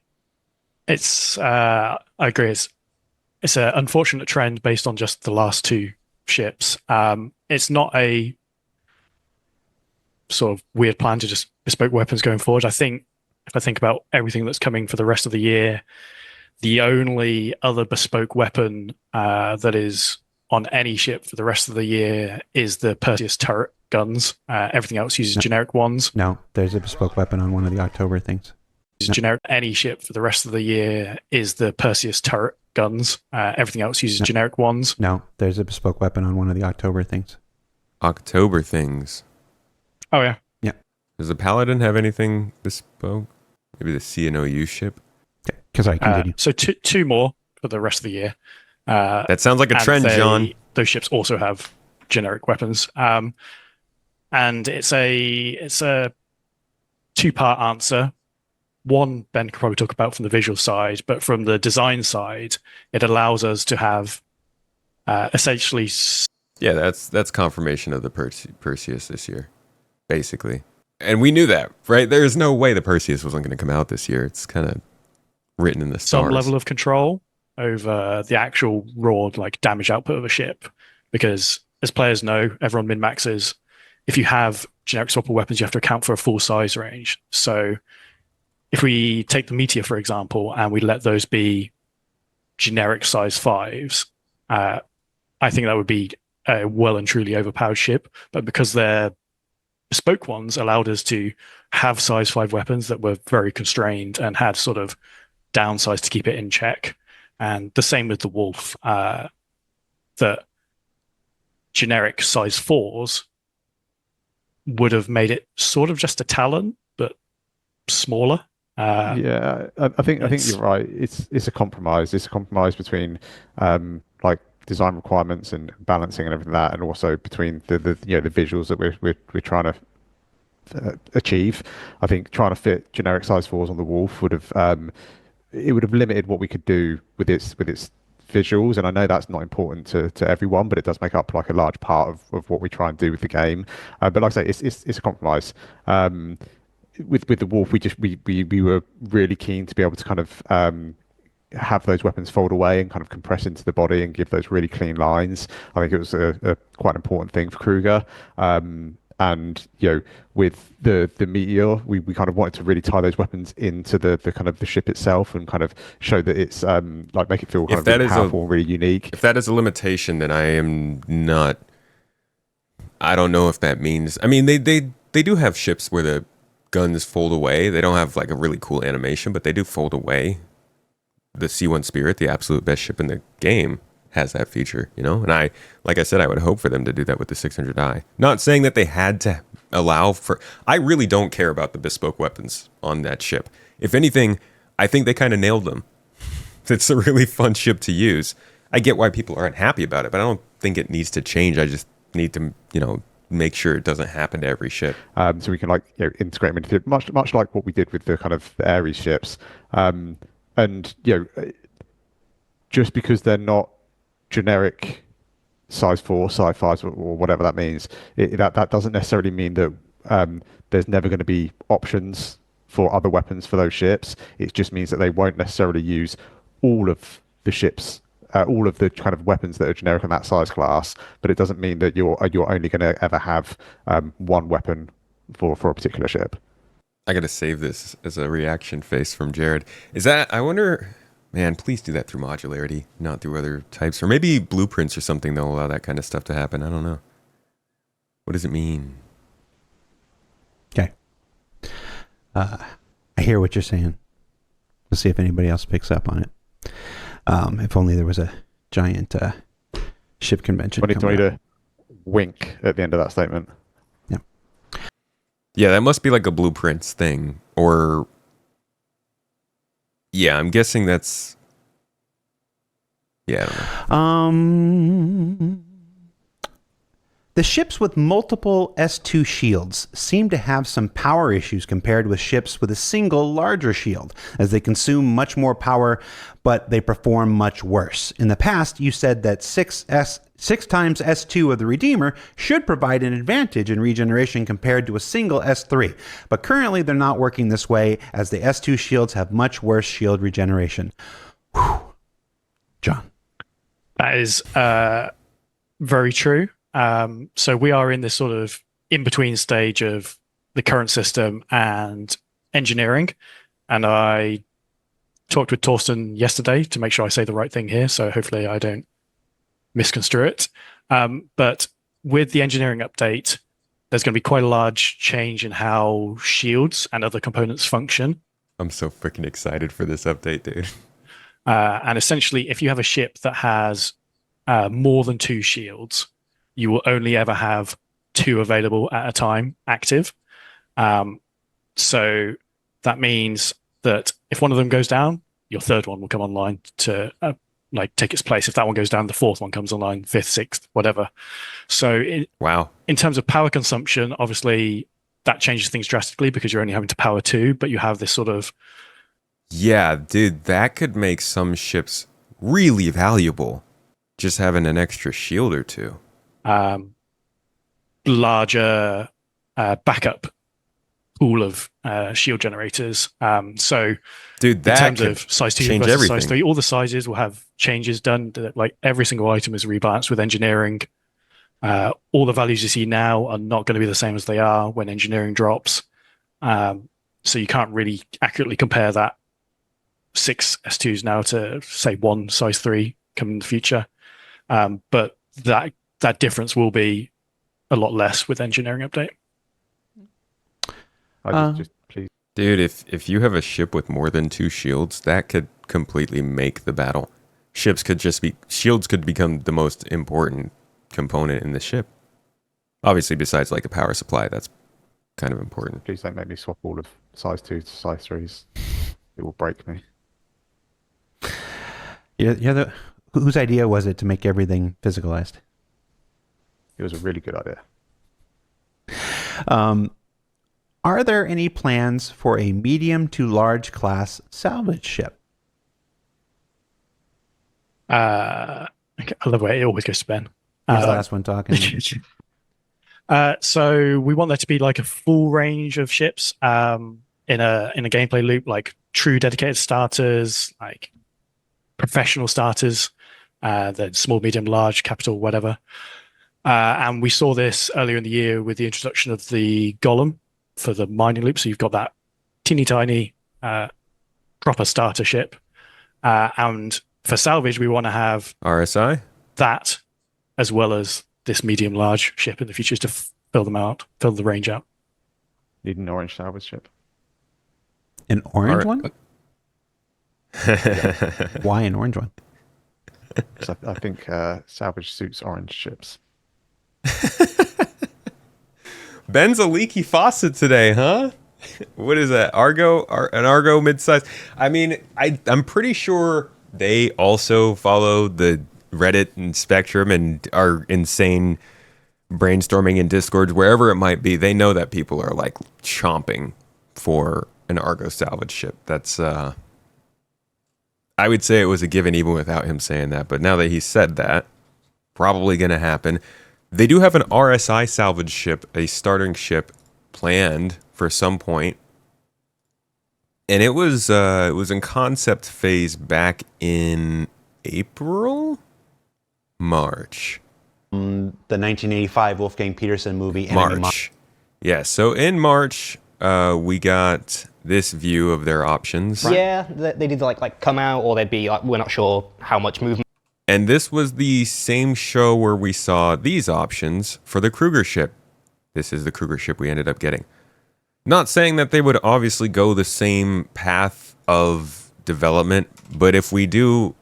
I agree. It's an unfortunate trend based on just the last 2 ships. It's not a sort of weird plan to just bespoke weapons going forward. I think if I think about everything that's coming for the rest of the year, the only other bespoke weapon that is on any ship for the rest of the year is the Perseus turret guns. Everything else uses generic ones. No, there's a bespoke weapon on one of the October things. Generic any ship for the rest of the year is the Perseus turret guns. Everything else uses generic ones. No, there's a bespoke weapon on one of the October things. October things. Oh yeah. Yeah. Does the Paladin have anything bespoke? Maybe the CNOU ship? Okay, because I continue. So two more for the rest of the year. That sounds like a trend, John. Those ships also have generic weapons. And it's a 2-part answer. One, Ben could probably talk about from the visual side, but from the design side, it allows us to have essentially... Yeah, that's confirmation of the Perseus this year, basically. And we knew that, right? There's no way the Perseus wasn't going to come out this year. It's kind of written in the stars. Some level of control over the actual raw damage output of a ship, because as players know, everyone min-maxes. If you have generic swappable weapons, you have to account for a full size range. So if we take the Meteor, for example, and we let those be generic size 5s, I think that would be a well and truly overpowered ship. But because they're bespoke ones, allowed us to have size 5 weapons that were very constrained and had sort of downsized to keep it in check. And the same with the Wolf, that generic size 4s would have made it sort of just a Talon, but smaller. I think you're right. It's a compromise. It's a compromise between design requirements and balancing and everything like that, and also between the visuals that we're trying to achieve. I think trying to fit generic size 4s on the Wolf would have limited what we could do with its visuals, and I know that's not important to everyone, but it does make up a large part of what we try and do with the game. But like I say, it's a compromise. With the Wolf, we were really keen to be able to kind of have those weapons fold away and kind of compress into the body and give those really clean lines. I think it was a quite important thing for Kruger. And with the Meteor, we kind of wanted to really tie those weapons into the kind of the ship itself and kind of show that it's make it feel kind of really powerful and really unique. If that is a limitation, then I am not. I don't know if that means. I mean, they do have ships where the guns fold away. They don't have a really cool animation, but they do fold away. The C1 Spirit, the absolute best ship in the game, has that feature, And like I said, I would hope for them to do that with the 600i. Not saying that they had to allow for... I really don't care about the bespoke weapons on that ship. If anything, I think they kind of nailed them. It's a really fun ship to use. I get why people aren't happy about it, but I don't think it needs to change. I just need to, make sure it doesn't happen to every ship. So we can integrate them into much like what we did with the kind of the Ares ships. And just because they're not generic size 4, size 5, or whatever that means. That doesn't necessarily mean that there's never going to be options for other weapons for those ships. It just means that they won't necessarily use all of the ships, all of the kind of weapons that are generic in that size class. But it doesn't mean that you're only going to ever have one weapon for a particular ship. I gotta save this as a reaction face from Jared. Is that, I wonder, man, please do that through modularity, not through other types. Or maybe blueprints or something that'll allow that kind of stuff to happen. I don't know. What does it mean? Okay. I hear what you're saying. We'll see if anybody else picks up on it. If only there was a giant ship convention. Do I need to wink at the end of that statement? Yeah. Yeah, that must be like a blueprints thing. Or, yeah, I'm guessing that's, yeah, I don't know. The ships with multiple S2 shields seem to have some power issues compared with ships with a single larger shield, as they consume much more power, but they perform much worse. In the past, you said that 6 times S2 of the Redeemer should provide an advantage in regeneration compared to a single S3, but currently they're not working this way, as the S2 shields have much worse shield regeneration. Whew. John. That is very true. So we are in this sort of in-between stage of the current system and engineering. And I talked with Torsten yesterday to make sure I say the right thing here. So hopefully I don't misconstrue it. But with the engineering update, there's going to be quite a large change in how shields and other components function. I'm so freaking excited for this update, dude. And essentially, if you have a ship that has more than 2 shields, you will only ever have 2 available at a time active. So that means that if one of them goes down, your third one will come online to take its place. If that one goes down, the fourth one comes online, 5th, 6th, whatever. So wow. In terms of power consumption, obviously that changes things drastically because you're only having to power 2, but you have this sort of... Yeah, dude, that could make some ships really valuable, just having an extra shield or 2. Larger backup pool of shield generators. So, dude, that in terms of size 2 change versus everything. size 3, all the sizes will have changes done. Like every single item is rebalanced with engineering. All the values you see now are not going to be the same as they are when engineering drops. So you can't really accurately compare that 6 S2s now to say 1 size 3 coming in the future. But that difference will be a lot less with engineering update. Please. Dude, if you have a ship with more than 2 shields, that could completely make the battle. Shields could become the most important component in the ship. Obviously, besides like a power supply, that's kind of important. Please don't make me swap all of size 2 to size 3s. It will break me. Whose idea was it to make everything physicalized? It was a really good idea. Are there any plans for a medium to large class salvage ship? I love the way it always goes to Ben. You're the last one talking. So we want there to be like a full range of ships in a gameplay loop, like true dedicated starters, like professional starters, then small, medium, large, capital, whatever. And we saw this earlier in the year with the introduction of the Golem for the mining loop. So you've got that teeny tiny proper starter ship. And for salvage, we want to have RSI? that as well as this medium large ship in the future to fill them out, fill the range out. Need an orange salvage ship. An orange one? Why an orange one? I think salvage suits orange ships. Ben's a leaky faucet today, huh? What is that? An Argo midsize? I mean, I'm pretty sure they also follow the Reddit and Spectrum and are insane brainstorming in Discords, wherever it might be. They know that people are like chomping for an Argo salvage ship. That's I would say it was a given even without him saying that, but now that he said that, probably going to happen. They do have an RSI salvage ship, a starting ship, planned for some point. And it was in concept phase back in April? March. The 1985 Wolfgang Peterson movie. March. Yeah, so in March, we got this view of their options. Yeah, they'd either like come out, or they'd be like, we're not sure how much movement. And this was the same show where we saw these options for the Kruger ship. This is the Kruger ship we ended up getting. Not saying that they would obviously go the same path of development, but if we do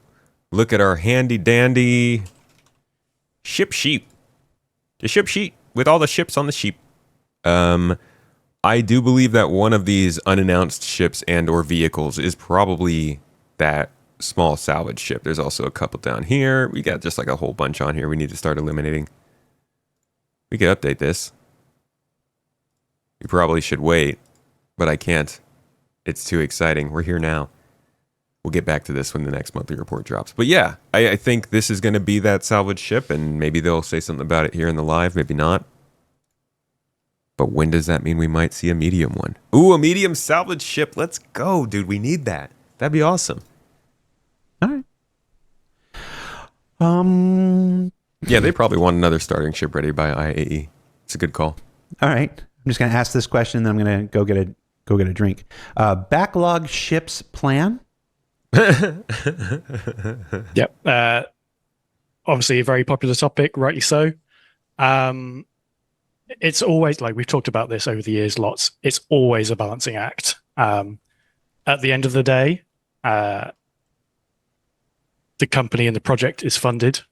look at our handy dandy ship sheet, the ship sheet with all the ships on the sheet, I do believe that one of these unannounced ships and or vehicles is probably that small salvage ship. There's also a couple down here. We got just like a whole bunch on here we need to start eliminating. We could update this. You probably should wait, but I can't. It's too exciting. We're here now. We'll get back to this when the next monthly report drops. But yeah, I think this is going to be that salvage ship, and maybe they'll say something about it here in the live, maybe not. But when does that mean we might see a medium one? Ooh, a medium salvage ship. Let's go, dude. We need that. That'd be awesome. All right. Yeah, they probably want another starting ship ready by IAE. It's a good call. All right. I'm just going to ask this question, then I'm going to go get a drink. Backlog ships plan? Yep. Obviously a very popular topic, rightly so. It's always, like we've talked about this over the years lots, it's always a balancing act. At the end of the day, the company and the project is funded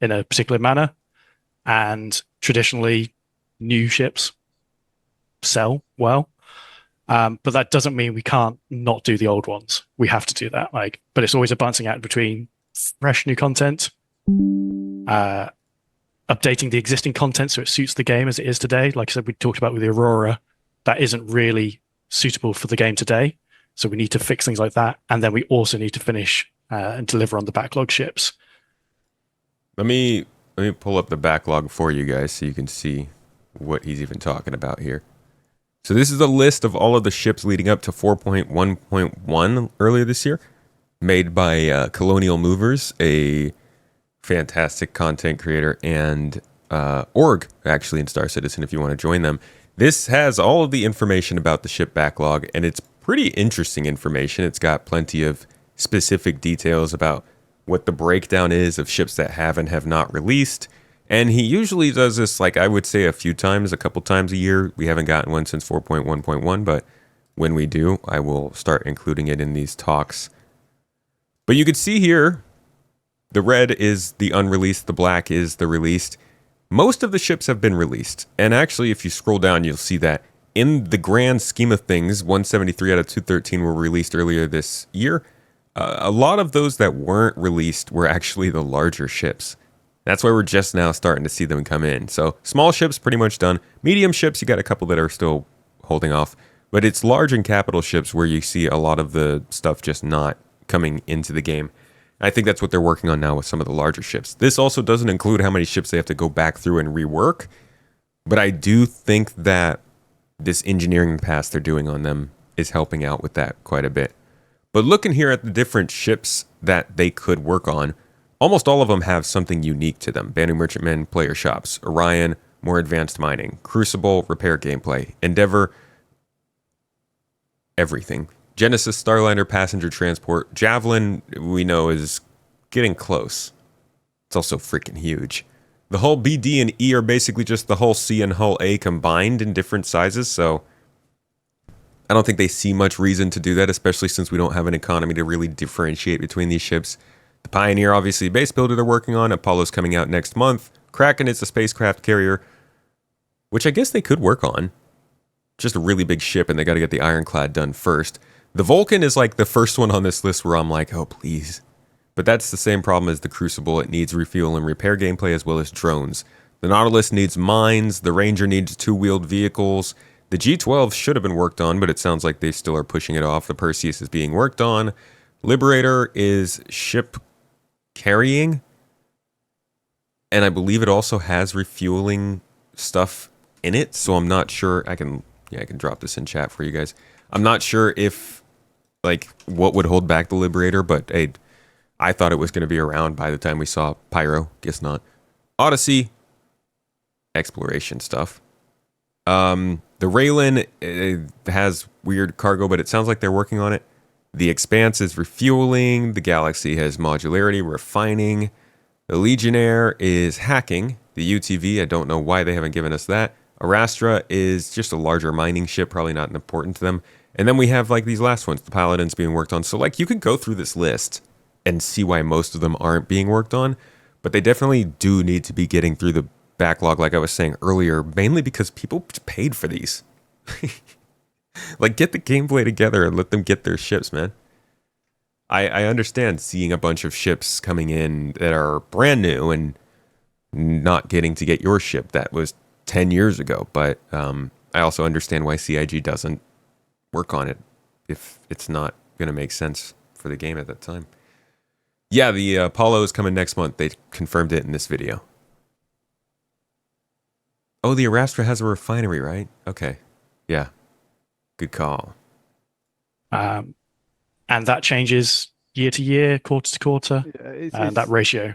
in a particular manner, and traditionally new ships sell well. But that doesn't mean we can't not do the old ones. We have to do that. But it's always a balancing act between fresh new content, updating the existing content so it suits the game as it is today. Like I said, we talked about with the Aurora, that isn't really suitable for the game today. So we need to fix things like that. And then we also need to finish and deliver on the backlog ships. Let me pull up the backlog for you guys so you can see what he's even talking about here. So this is a list of all of the ships leading up to 4.1.1 earlier this year, made by Colonial Movers, a fantastic content creator, and org, actually, in Star Citizen, if you want to join them. This has all of the information about the ship backlog, and it's pretty interesting information. It's got plenty of specific details about what the breakdown is of ships that have and have not released. And he usually does this, like I would say, a couple times a year. We haven't gotten one since 4.1.1, but when we do, I will start including it in these talks. But you can see here, the red is the unreleased, the black is the released. Most of the ships have been released. And actually, if you scroll down, you'll see that in the grand scheme of things, 173 out of 213 were released earlier this year. A lot of those that weren't released were actually the larger ships. That's why we're just now starting to see them come in. So small ships pretty much done. Medium ships, you got a couple that are still holding off. But it's large and capital ships where you see a lot of the stuff just not coming into the game. I think that's what they're working on now with some of the larger ships. This also doesn't include how many ships they have to go back through and rework. But I do think that this engineering pass they're doing on them is helping out with that quite a bit. But looking here at the different ships that they could work on, almost all of them have something unique to them. Banu Merchantman, player shops. Orion, more advanced mining. Crucible, repair gameplay. Endeavor, everything. Genesis, Starliner, passenger transport. Javelin, we know, is getting close. It's also freaking huge. The hull B, D, and E are basically just the hull C and hull A combined in different sizes, so I don't think they see much reason to do that, especially since we don't have an economy to really differentiate between these ships. The Pioneer, obviously, base builder they're working on. Apollo's coming out next month. Kraken is a spacecraft carrier, which I guess they could work on. Just a really big ship, and they got to get the Ironclad done first. The Vulcan is like the first one on this list where I'm like, oh, please. But that's the same problem as the Crucible. It needs refuel and repair gameplay as well as drones. The Nautilus needs mines. The Ranger needs two-wheeled vehicles. The G-12 should have been worked on, but it sounds like they still are pushing it off. The Perseus is being worked on. Liberator is ship carrying. and I believe it also has refueling stuff in it. So I'm not sure. I can drop this in chat for you guys. I'm not sure if like what would hold back the Liberator, but hey, I thought it was going to be around by the time we saw Pyro. Guess not. Odyssey, exploration stuff. The Railin has weird cargo, but it sounds like they're working on it. The Expanse is refueling. The Galaxy has modularity, refining. The Legionnaire is hacking. The UTV, I don't know why they haven't given us that. Arastra is just a larger mining ship, probably not important to them. And then we have like these last ones, the Paladins being worked on. So like you could go through this list and see why most of them aren't being worked on, but they definitely do need to be getting through the backlog, like I was saying earlier, mainly because people paid for these. Like, get the gameplay together and let them get their ships, man. I understand seeing a bunch of ships coming in that are brand new and not getting to get your ship that was 10 years ago, but I also understand why CIG doesn't work on it if it's not going to make sense for the game at that time. Yeah, the Apollo is coming next month. They confirmed it in this video. Oh, the Arastra has a refinery, right? Okay. Yeah. Good call. And that changes year to year, quarter to quarter, and that ratio.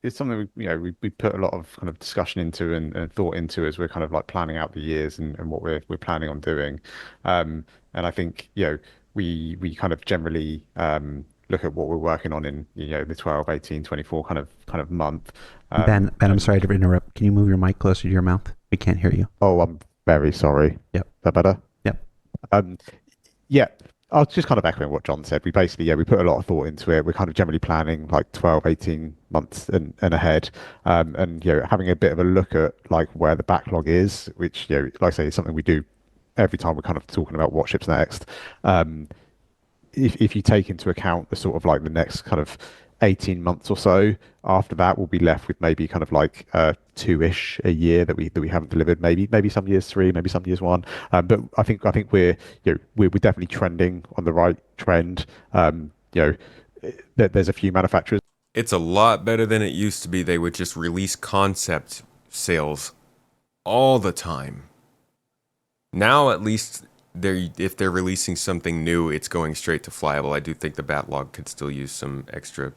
It's something we put a lot of kind of discussion into and thought into as we're kind of like planning out the years and what we're planning on doing. And I think we kind of generally look at what we're working on in the 12, 18, 24 kind of month. Ben, I'm sorry to interrupt. Can you move your mic closer to your mouth? We can't hear you. Oh, I'm very sorry. Yep. Is that better? Yep. Yeah. I was just kind of echoing what John said. We basically, we put a lot of thought into it. We're kind of generally planning like 12, 18 months and ahead. And having a bit of a look at like where the backlog is, which, like I say, is something we do every time we're kind of talking about what ships next. If you take into account the sort of like the next kind of 18 months or so, after that we'll be left with maybe kind of like two-ish a year that we haven't delivered. Maybe some years 3, maybe some years 1. But I think we're definitely trending on the right trend. There's a few manufacturers. It's a lot better than it used to be. They would just release concept sales all the time. Now at least if they're releasing something new, it's going straight to flyable. I do think the backlog could still use some extra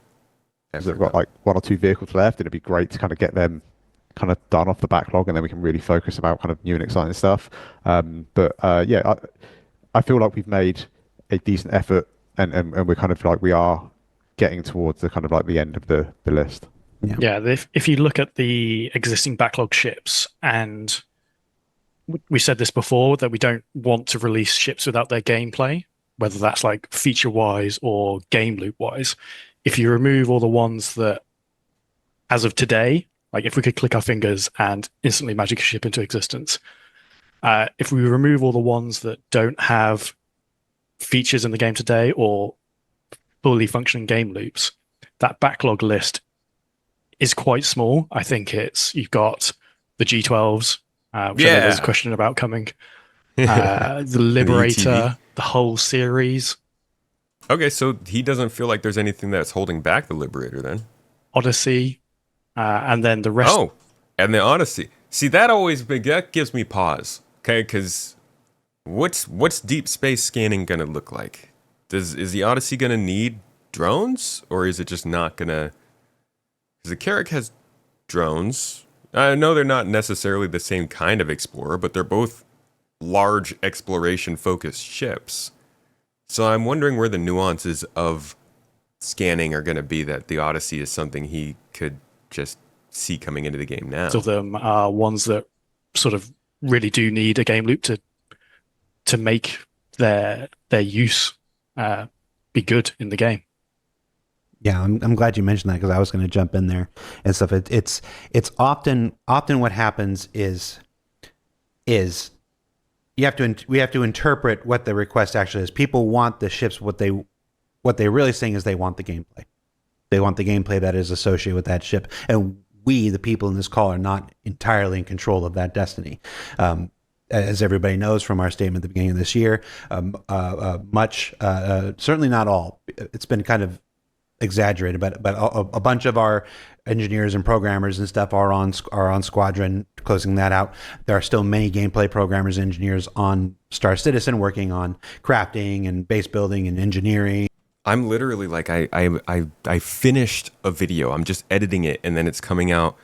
effort. They've got like 1 or 2 vehicles left. It'd be great to kind of get them kind of done off the backlog, and then we can really focus about kind of new and exciting stuff. I feel like we've made a decent effort, and we're kind of like we are getting towards the kind of like the end of the list. Yeah, if you look at the existing backlog ships, and we said this before, that we don't want to release ships without their gameplay, whether that's like feature-wise or game loop-wise. If you remove all the ones that, as of today, like if we could click our fingers and instantly magic a ship into existence, if we remove all the ones that don't have features in the game today or fully functioning game loops, that backlog list is quite small. I think you've got the G12s, which I know there's a question about coming, the Liberator, the whole series. Okay, so he doesn't feel like there's anything that's holding back the Liberator then. Odyssey, and then the rest. Oh, and the Odyssey. See, that gives me pause. Okay, because what's deep space scanning gonna look like? Is the Odyssey gonna need drones, or is it just not gonna? Because the Carrick has drones. I know they're not necessarily the same kind of explorer, but they're both large exploration-focused ships. So I'm wondering where the nuances of scanning are going to be, that the Odyssey is something he could just see coming into the game now. So them are ones that sort of really do need a game loop to make their use be good in the game. Yeah, I'm glad you mentioned that, because I was going to jump in there and stuff. It's often what happens is we have to interpret what the request actually is. People want the ships. What they're really saying is they want the gameplay. They want the gameplay that is associated with that ship, and we, the people in this call, are not entirely in control of that destiny. As everybody knows from our statement at the beginning of this year, certainly not all. It's been kind of exaggerated, but a bunch of our engineers and programmers and stuff are on Squadron, closing that out. There are still many gameplay programmers and engineers on Star Citizen working on crafting and base building and engineering. I'm literally like, I finished a video. I'm just editing it, and then it's coming out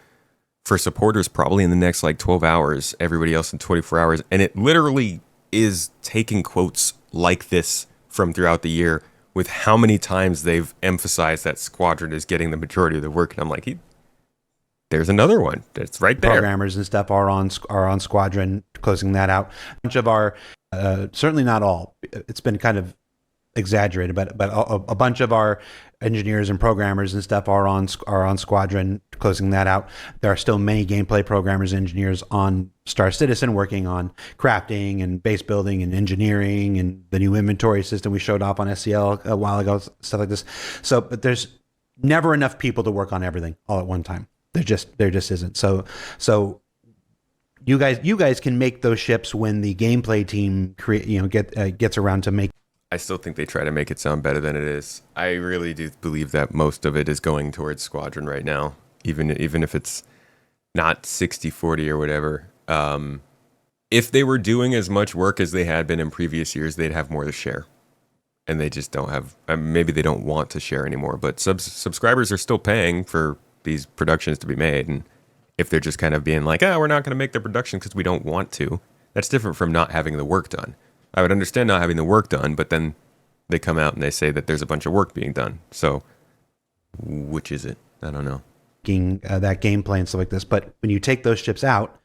for supporters probably in the next like 12 hours, everybody else in 24 hours. And it literally is taking quotes like this from throughout the year with how many times they've emphasized that Squadron is getting the majority of the work. And I'm like, there's another one. It's right there. Programmers and stuff are on Squadron, closing that out. A bunch of our, certainly not all, it's been kind of exaggerated, but a bunch of our engineers and programmers and stuff are on Squadron, closing that out. There are still many gameplay programmers and engineers on Star Citizen working on crafting and base building and engineering and the new inventory system we showed off on SCL a while ago, stuff like this. So, but there's never enough people to work on everything all at one time. There just isn't. So you guys can make those ships when the gameplay team gets around to make. I still think they try to make it sound better than it is. I really do believe that most of it is going towards Squadron right now, even if it's not 60-40 or whatever. If they were doing as much work as they had been in previous years, they'd have more to share. And they just don't have, maybe they don't want to share anymore, but subscribers are still paying for these productions to be made. And if they're just kind of being like, we're not going to make the production because we don't want to, that's different from not having the work done. I would understand not having the work done, but then they come out and they say that there's a bunch of work being done. So which is it? I don't know. That gameplay and stuff like this. But when you take those ships out,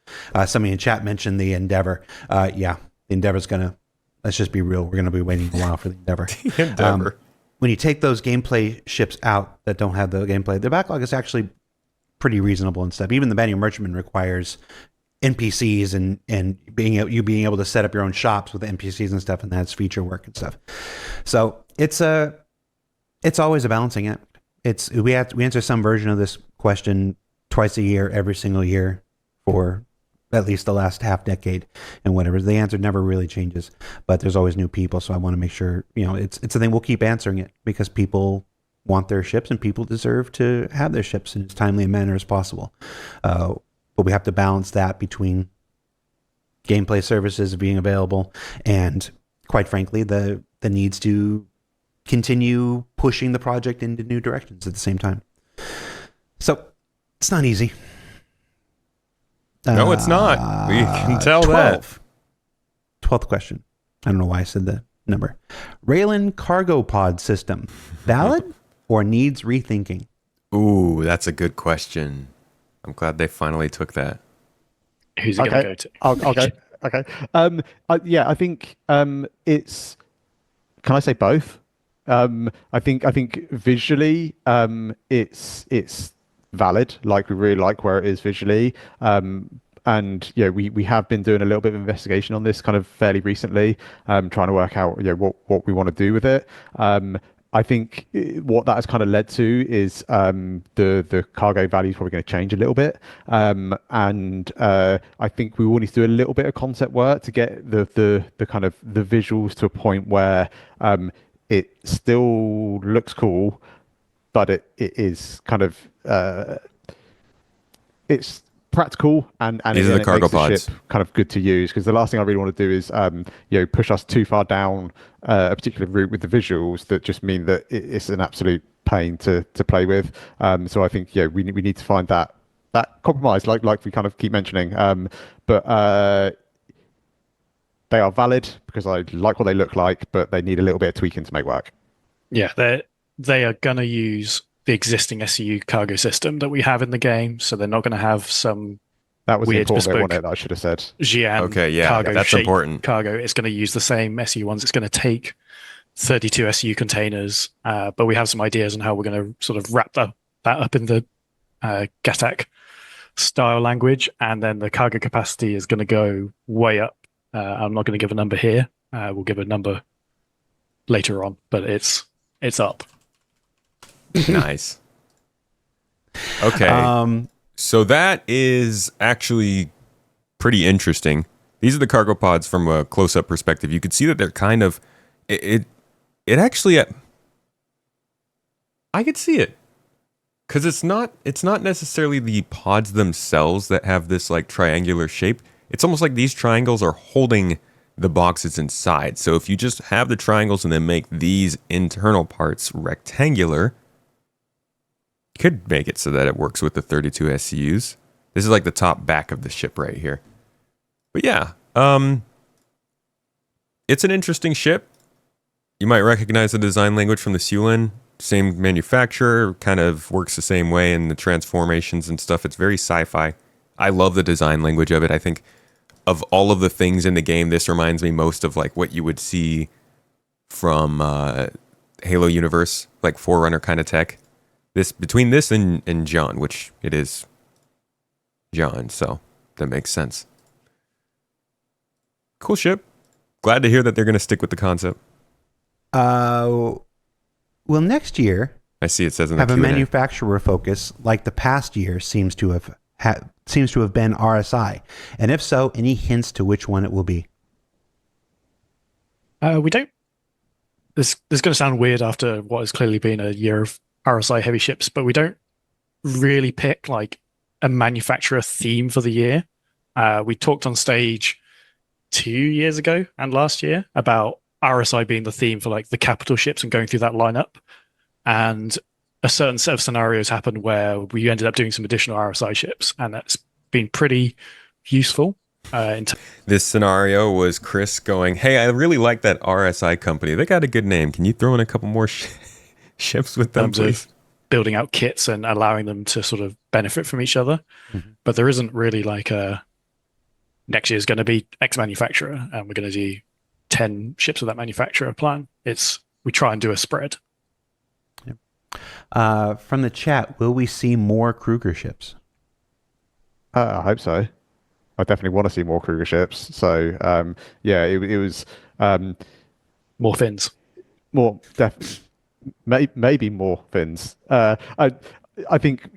somebody in chat mentioned the Endeavor. The Endeavor's going to, let's just be real, we're going to be waiting a while for the Endeavor. The Endeavor. When you take those gameplay ships out that don't have the gameplay, the backlog is actually pretty reasonable and stuff. Even the Banu Merchantman requires NPCs and being able to set up your own shops with NPCs and stuff, and that's feature work and stuff. So it's always a balancing act. We answer some version of this question twice a year, every single year for at least the last half decade and whatever. The answer never really changes, but there's always new people. So I want to make sure, it's a thing. We'll keep answering it because people want their ships and people deserve to have their ships in as timely a manner as possible. But we have to balance that between gameplay services being available and, quite frankly, the needs to continue pushing the project into new directions at the same time. So it's not easy. No, it's not. We can tell 12th question. I don't know why I said the number. Railin cargo pod system, valid or needs rethinking? Ooh, that's a good question. I'm glad they finally took that. Who's it going to go to? I'll go. Okay. I think it's. Can I say both? I think visually, it's valid. Like we really like where it is visually. And we have been doing a little bit of investigation on this kind of fairly recently, trying to work out what we want to do with it. I think what that has kind of led to is the cargo value is probably going to change a little bit, and I think we will need to do a little bit of concept work to get the kind of the visuals to a point where it still looks cool, but it is kind of it's practical and these are the cargo makes the pods. ship kind of good to use, because the last thing I really want to do is push us too far down a particular route with the visuals that just mean that it's an absolute pain to play with. So I think we need to find that compromise, like we kind of keep mentioning. But they are valid because I like what they look like, but they need a little bit of tweaking to make work. Yeah, they are going to use the existing SCU cargo system that we have in the game, so they're not going to have some that was weird the important bespoke bit that I should have said. Xi'an Okay, yeah, cargo that's shape important. cargo. It's going to use the same SCU ones. It's going to take 32 SCU containers, but we have some ideas on how we're going to sort of wrap that up in the Gattac style language, and then the cargo capacity is going to go way up. I'm not going to give a number here. We'll give a number later on, but it's up. Nice. Okay. So that is actually pretty interesting. These are the cargo pods from a close-up perspective. You could see that they're kind of it actually I could see it. Because it's not necessarily the pods themselves that have this like triangular shape. It's almost like these triangles are holding the boxes inside. So if you just have the triangles and then make these internal parts rectangular, you could make it so that it works with the 32 SCUs. This is like the top back of the ship right here. But yeah, it's an interesting ship. You might recognize the design language from the Seulin. Same manufacturer, kind of works the same way in the transformations and stuff. It's very sci-fi. I love the design language of it. I think of all of the things in the game, this reminds me most of like what you would see from Halo universe, like Forerunner kind of tech. This between this and John, which it is John, so that makes sense. Cool ship. Glad to hear that they're going to stick with the concept. Will next year I see it says in the have a Q&A. manufacturer focus like the past year seems to have been RSI? And if so, any hints to which one it will be? We don't. This is going to sound weird after what has clearly been a year of RSI heavy ships, but we don't really pick like a manufacturer theme for the year. We talked on stage 2 years ago and last year about RSI being the theme for like the capital ships and going through that lineup. And a certain set of scenarios happened where we ended up doing some additional RSI ships, and that's been pretty useful. This scenario was Chris going, "Hey, I really like that RSI company. They got a good name. Can you throw in a couple more ships with them, please?" Building out kits and allowing them to sort of benefit from each other. Mm-hmm. But there isn't really like a next year's going to be X manufacturer and we're going to do 10 ships with that manufacturer plan. We try and do a spread. Yep. From the chat, will we see more Kruger ships? I hope so. I definitely want to see more Kruger ships. So yeah, it was more fins. More maybe more fins. I think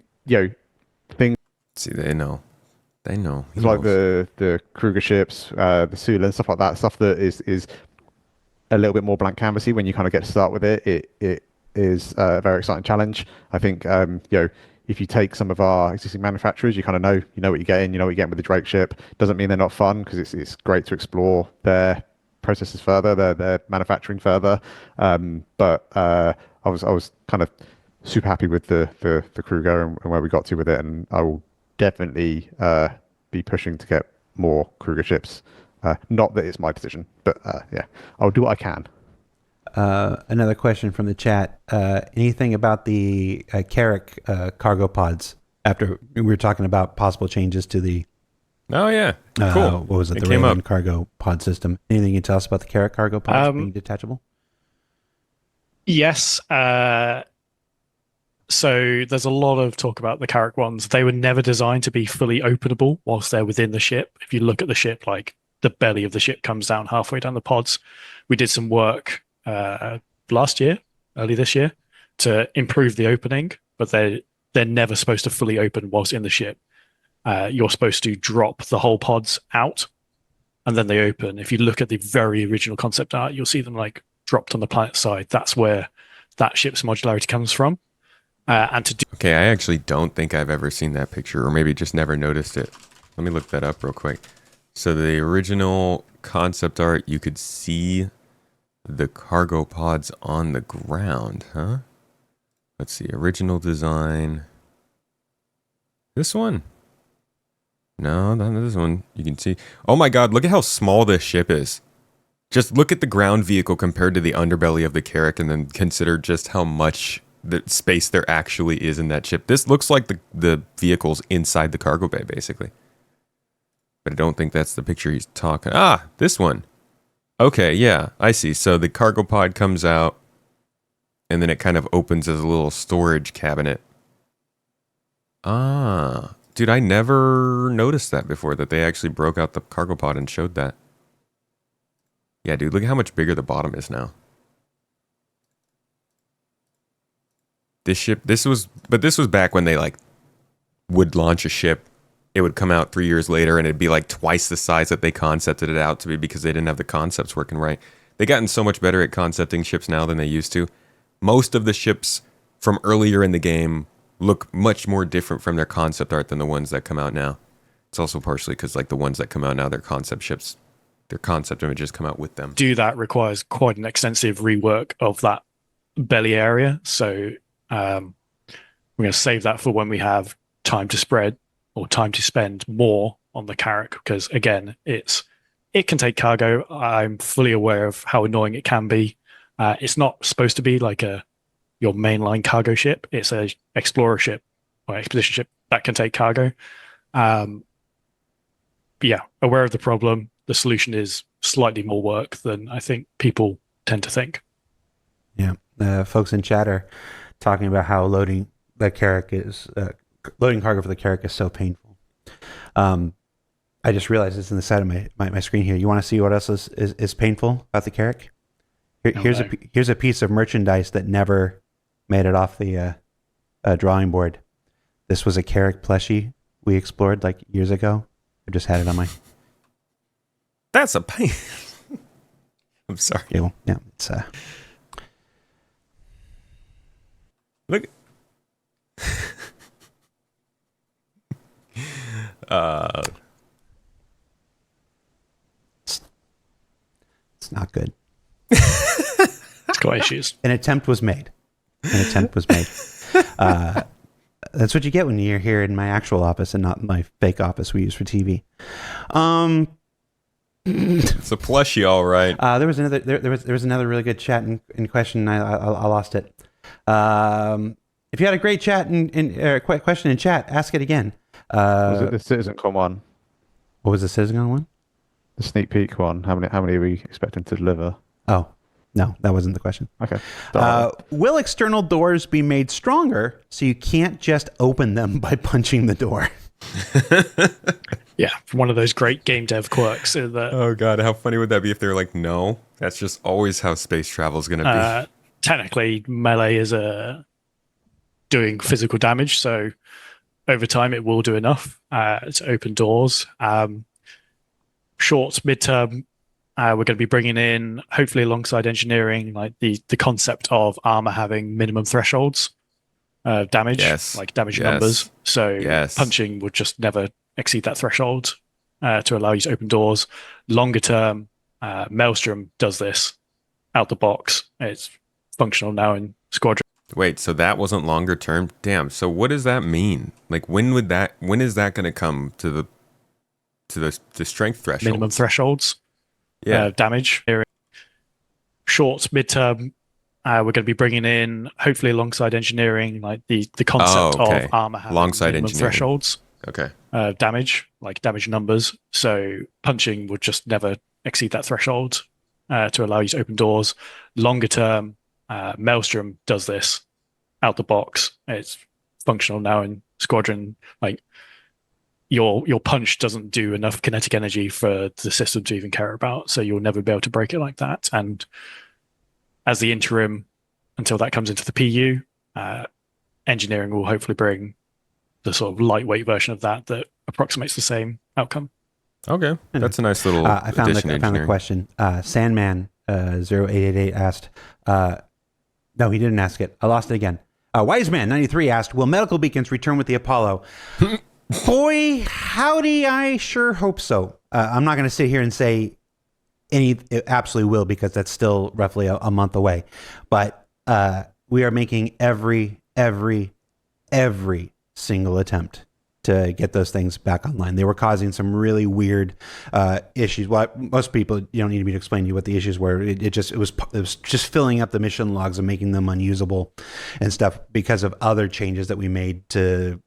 things. See, they know. It's like the Kruger ships, the Sula and stuff like that. Stuff that is a little bit more blank canvassy when you kind of get to start with it. It is a very exciting challenge. I think if you take some of our existing manufacturers, you kind of know what you're getting. You know what you're getting with the Drake ship. Doesn't mean they're not fun because it's great to explore their processes further, their manufacturing further. But I was kind of super happy with the Kruger and where we got to with it, and I will definitely be pushing to get more Kruger ships. Not that it's my decision, but yeah, I'll do what I can. Another question from the chat. Anything about the Carrick cargo pods? After we were talking about possible changes to the cool. What was it? The Railin cargo pod system. Anything you can tell us about the Carrick cargo pods being detachable? Yes. So there's a lot of talk about the Carrick ones. They were never designed to be fully openable whilst they're within the ship. If you look at the ship, like the belly of the ship comes down halfway down the pods. We did some work early this year, to improve the opening, but they're never supposed to fully open whilst in the ship. You're supposed to drop the whole pods out, and then they open. If you look at the very original concept art, you'll see them like dropped on the planet side. That's where that ship's modularity comes from. Okay, I actually don't think I've ever seen that picture, or maybe just never noticed it. Let me look that up real quick. So the original concept art, you could see the cargo pods on the ground, huh? Let's see, original design. This one? No, not this one. You can see. Oh my god, look at how small this ship is. Just look at the ground vehicle compared to the underbelly of the Carrick, and then consider just how much the space there actually is in that ship. This looks like the vehicle's inside the cargo bay, basically. But I don't think that's the picture he's talking. Ah, this one. Okay, yeah, I see. So the cargo pod comes out, and then it kind of opens as a little storage cabinet. Ah, dude, I never noticed that before, that they actually broke out the cargo pod and showed that. Yeah, dude, look at how much bigger the bottom is now. This ship, this was back when they like would launch a ship. It would come out 3 years later and it'd be like twice the size that they concepted it out to be, because they didn't have the concepts working right. They've gotten so much better at concepting ships now than they used to. Most of the ships from earlier in the game look much more different from their concept art than the ones that come out now. It's also partially because like the ones that come out now, their concept ships, their concept images come out with them. Do that requires quite an extensive rework of that belly area. So we're going to save that for when we have time to spread or time to spend more on the Carrick, because again, it can take cargo. I'm fully aware of how annoying it can be. It's not supposed to be like your mainline cargo ship. It's a explorer ship or expedition ship that can take cargo. Yeah, aware of the problem. The solution is slightly more work than I think people tend to think. Yeah, folks in chat are talking about how loading cargo for the Carrick is so painful. I just realized it's in the side of my screen here. You want to see what else is painful about the Carrick? Here's a piece of merchandise that never made it off the drawing board. This was a Carrick plushie we explored like years ago. I just had it on my... That's a pain. I'm sorry. table. Yeah, it's Look. it's not good. It's got issues. An attempt was made. That's what you get when you're here in my actual office and not my fake office we use for TV. It's a plushie, all right. There was another really good chat in question. I lost it. If you had a great chat and question in chat, ask it again. Was it the CitizenCon one? What was the CitizenCon one? The sneak peek one. How many are we expecting to deliver? Oh, no, that wasn't the question. Okay. Will external doors be made stronger so you can't just open them by punching the door? Yeah, one of those great game dev quirks. That, Oh god, how funny would that be if they're like, no, that's just always how space travel is going to be. Technically, melee is doing physical damage, so over time it will do enough to open doors. Short, midterm, we're going to be bringing in, hopefully alongside engineering, like the concept of armor having minimum thresholds of damage, like damage numbers. So punching would just never exceed that threshold to allow you to open doors. Longer term, Maelstrom does this out the box. It's functional now in Squadron. Wait, so that wasn't longer term? Damn. So what does that mean? Like when is that going to come to the strength threshold? Minimum thresholds. Damage. Short, midterm, we're going to be bringing in, hopefully alongside engineering, like the concept of armor having alongside minimum engineering thresholds. Okay. Damage, like damage numbers. So punching would just never exceed that threshold to allow you to open doors. Longer term, Maelstrom does this out the box. It's functional now in Squadron. Like your punch doesn't do enough kinetic energy for the system to even care about, so you'll never be able to break it like that. And as the interim, until that comes into the PU, engineering will hopefully bring the sort of lightweight version of that approximates the same outcome. Okay, that's a nice little I found the question. Sandman 0888 asked. No, he didn't ask it. I lost it again. Wiseman 93 asked, "Will medical beacons return with the Apollo?" Boy, howdy! I sure hope so. I'm not going to sit here and say it absolutely will, because that's still roughly a month away. But we are making every single attempt to get those things back online. They were causing some really weird issues. Well, most people, you don't need me to explain to you what the issues were. It was just filling up the mission logs and making them unusable and stuff because of other changes that we made to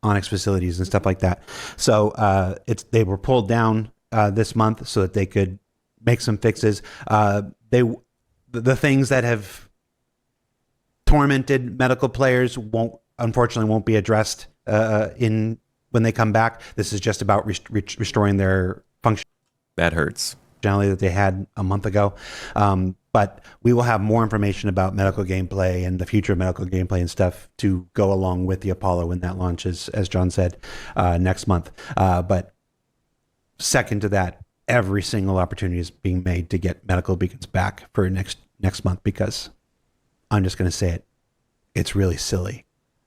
Onyx facilities and stuff like that. So they were pulled down this month so that they could make some fixes. The things that have tormented medical players unfortunately won't be addressed when they come back. This is just about restoring their function. That hurts. Generally that they had a month ago. But we will have more information about medical gameplay and the future of medical gameplay and stuff to go along with the Apollo when that launches, as John said, next month. But second to that, every single opportunity is being made to get medical beacons back for next month, because I'm just going to say it. it's really silly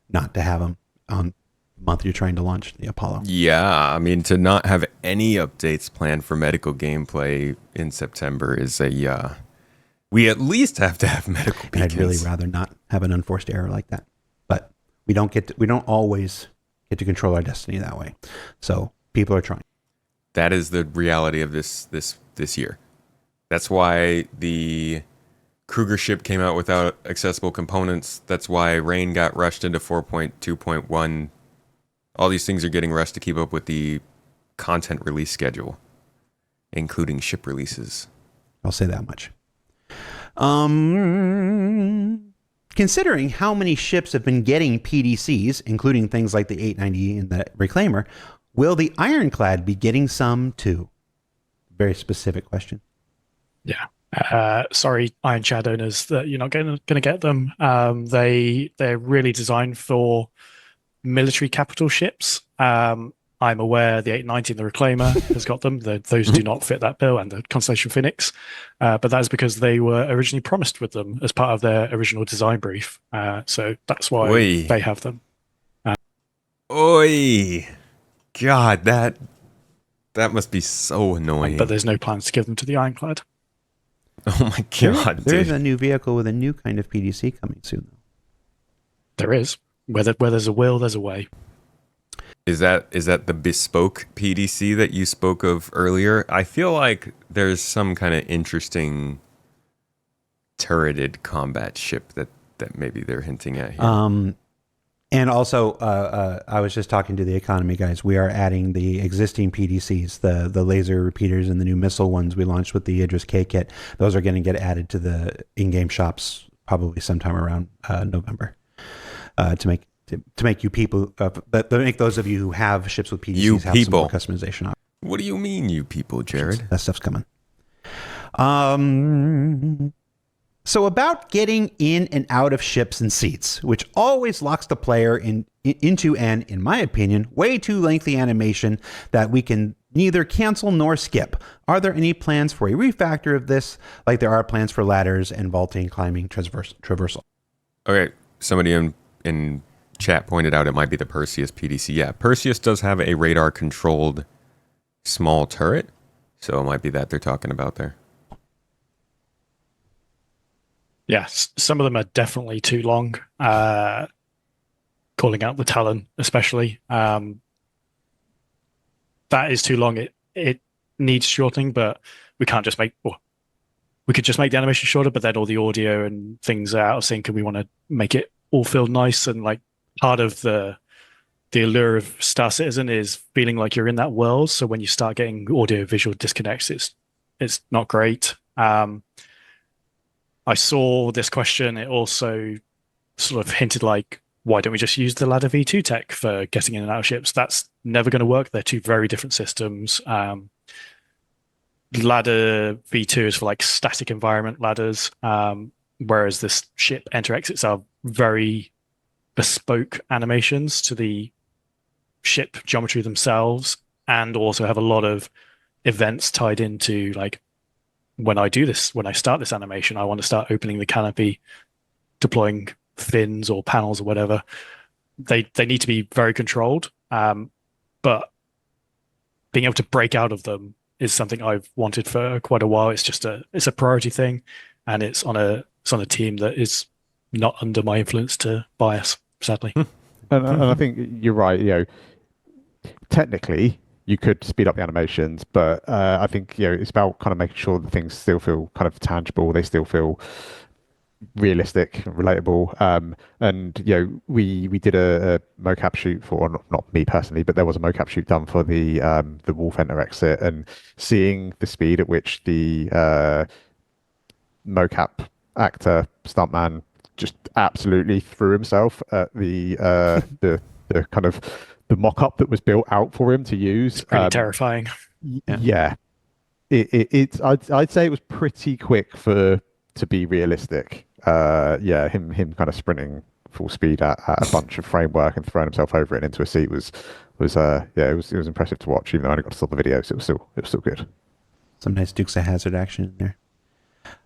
not to have them on the month you're trying to launch the Apollo. Yeah, I mean, to not have any updates planned for medical gameplay in September is a we at least have to have medical And beacons. I'd really rather not have an unforced error like that. But we don't always get to control our destiny that way. So people are trying. That is the reality of this year. That's why the Kruger ship came out without accessible components. That's why Rain got rushed into 4.2.1. All these things are getting rushed to keep up with the content release schedule, including ship releases. I'll say that much. Considering how many ships have been getting PDCs, including things like the 890 and the Reclaimer, will the Ironclad be getting some too? Very specific question. Yeah. Sorry, Iron Chad owners, that you're not going to get them. They're really designed for military capital ships. I'm aware the 890 and the Reclaimer has got them. Those do not fit that bill, and the Constellation Phoenix. But that is because they were originally promised with them as part of their original design brief. So that's why Oi. they have them. Oi! God, that must be so annoying. But there's no plans to give them to the Ironclad. Oh my God, There is dude. a new vehicle with a new kind of PDC coming soon. There is. Where there's a will, there's a way. Is that the Bespoke PDC that you spoke of earlier? I feel like there's some kind of interesting turreted combat ship that maybe they're hinting at here. And also, I was just talking to the economy guys. We are adding the existing PDCs, the laser repeaters and the new missile ones we launched with the Idris K kit. Those are going to get added to the in-game shops probably sometime around November to make you people, to make those of you who have ships with PDCs You have people. some more customization. What do you mean, you people, Jared? That stuff's coming. So about getting in and out of ships and seats, which always locks the player into an, in my opinion, way too lengthy animation that we can neither cancel nor skip. Are there any plans for a refactor of this, like there are plans for ladders and vaulting, climbing, traversal? Okay, somebody in chat pointed out it might be the Perseus PDC. Yeah, Perseus does have a radar-controlled small turret, so it might be that they're talking about there. Yes, some of them are definitely too long. Calling out the Talon, especially. That is too long. It needs shortening, but we can't just make... Well, we could just make the animation shorter, but then all the audio and things are out of sync, and we want to make it all feel nice. And like part of the allure of Star Citizen is feeling like you're in that world. So when you start getting audio visual disconnects, it's not great. I saw this question. It also sort of hinted like, why don't we just use the ladder V2 tech for getting in and out of ships? That's never going to work. They're two very different systems. Ladder V2 is for like static environment ladders, whereas this ship enter exits are very bespoke animations to the ship geometry themselves, and also have a lot of events tied into like, when I start this animation, I want to start opening the canopy, deploying fins or panels or whatever. They need to be very controlled, but being able to break out of them is something I've wanted for quite a while. It's a priority thing, and it's on a team that is not under my influence to bias, sadly. And I think you're right. You know, technically, you could speed up the animations, but I think it's about kind of making sure that things still feel kind of tangible. They still feel realistic, relatable. And we did a mocap shoot for, not me personally, but there was a mocap shoot done for the Wolf Enter exit, and seeing the speed at which the mocap actor stuntman just absolutely threw himself at the kind of the mock-up that was built out for him to use. It's pretty terrifying. Yeah. I'd say it was pretty quick to be realistic. Him kind of sprinting full speed at a bunch of framework and throwing himself over it into a seat was impressive to watch, even though I only got to stop the video, so it was still good. Some nice Dukes of Hazzard action in there.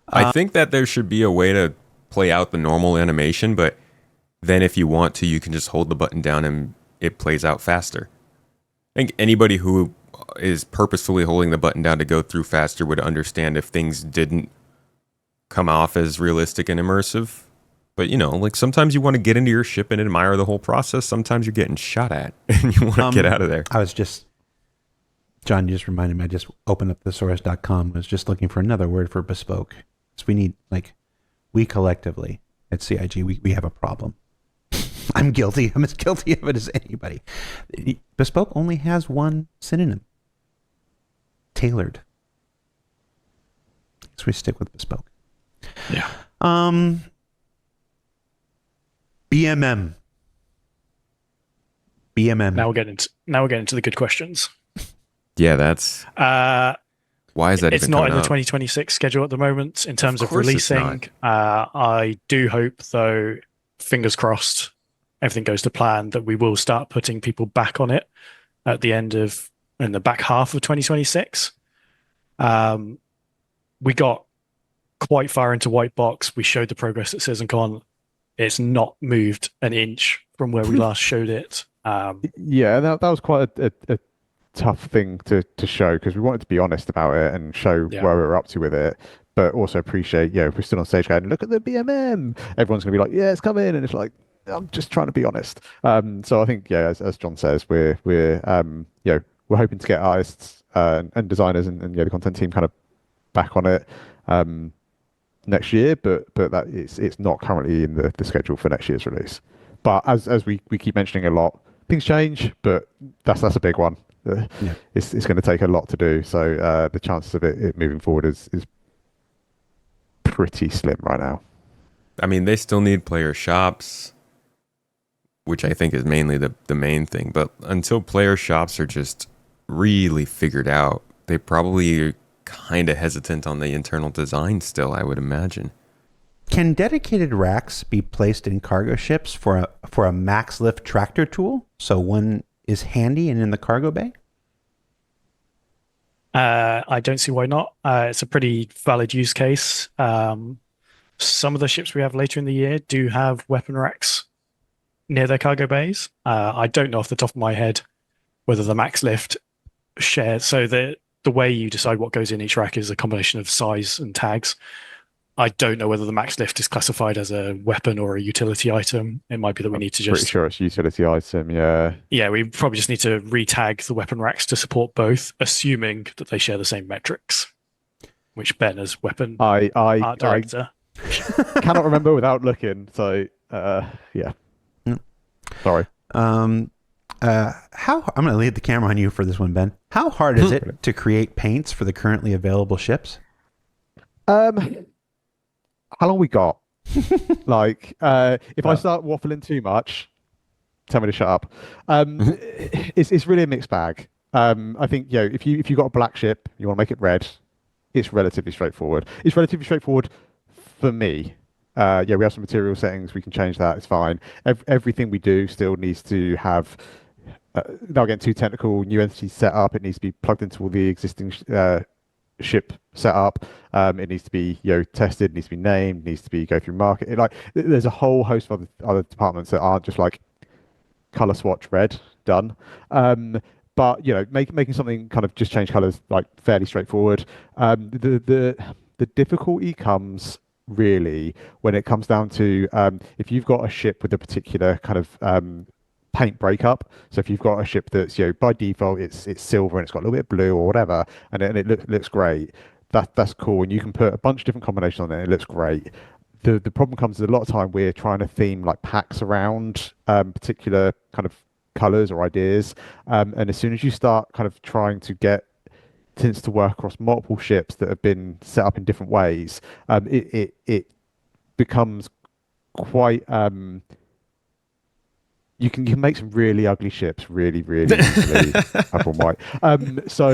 I think that there should be a way to play out the normal animation, but then if you want to, you can just hold the button down and it plays out faster. I think anybody who is purposefully holding the button down to go through faster would understand if things didn't come off as realistic and immersive. But, you know, like sometimes you want to get into your ship and admire the whole process. Sometimes you're getting shot at and you want to get out of there. John, you just reminded me, I just opened up thesaurus.com, was just looking for another word for bespoke. So we need, we collectively at CIG, we have a problem. I'm guilty. I'm as guilty of it as anybody. Bespoke only has one synonym. Tailored. So we stick with bespoke. Yeah. BMM. Now we're getting into the good questions. Yeah, that's... why is that It's even not coming in the up? 2026 schedule at the moment in terms of course it's releasing. I do hope, though, fingers crossed, everything goes to plan, that we will start putting people back on it at the end of, in the back half of 2026. We got quite far into white box. We showed the progress at CitizenCon. It's not moved an inch from where we last showed it. Yeah, that was quite a tough thing to show, because we wanted to be honest about it and show Yeah. where we were up to with it, but also appreciate, if we're still on stage going, look at the BMM, everyone's going to be like, yeah, it's coming, and it's like, I'm just trying to be honest. So I think, as John says, we're hoping to get artists and designers and the content team kind of back on it next year, but that it's not currently in the schedule for next year's release. But as we keep mentioning a lot, things change, but that's a big one. It's going to take a lot to do, so the chances of it moving forward is pretty slim right now. I mean, they still need player shops, which I think is mainly the main thing. But until player shops are just really figured out, they probably are kind of hesitant on the internal design still, I would imagine. Can dedicated racks be placed in cargo ships for a max lift tractor tool, so one is handy and in the cargo bay? I don't see why not. It's a pretty valid use case. Some of the ships we have later in the year do have weapon racks near their cargo bays. I don't know off the top of my head whether the max lift shares. So the way you decide what goes in each rack is a combination of size and tags. I don't know whether the max lift is classified as a weapon or a utility item. It might be that we need to just... Pretty sure it's a utility item, yeah. Yeah, we probably just need to re-tag the weapon racks to support both, assuming that they share the same metrics, which Ben, as weapon art director... I cannot remember without looking, so, yeah. Sorry. I'm going to leave the camera on you for this one, Ben. How hard is it to create paints for the currently available ships? How long we got? If I start waffling too much, tell me to shut up. It's really a mixed bag. I think if you got a black ship, you want to make it red, it's relatively straightforward. It's relatively straightforward for me. We have some material settings, we can change that, it's fine. Everything we do still needs to have, without getting too technical, new entities set up. It needs to be plugged into all the existing ship set up. It needs to be tested, needs to be named, needs to be go through market. There's a whole host of other departments that aren't just like color swatch red done. But making something kind of just change colors like fairly straightforward. The difficulty comes really when it comes down to if you've got a ship with a particular kind of paint breakup. So if you've got a ship that's by default it's silver and it's got a little bit of blue or whatever, and it looks great, that's cool, and you can put a bunch of different combinations on it and it looks great. The problem comes is a lot of time we're trying to theme like packs around particular kind of colors or ideas, and as soon as you start kind of trying to get tints to work across multiple ships that have been set up in different ways, it becomes quite you can make some really ugly ships really easily, black and white. So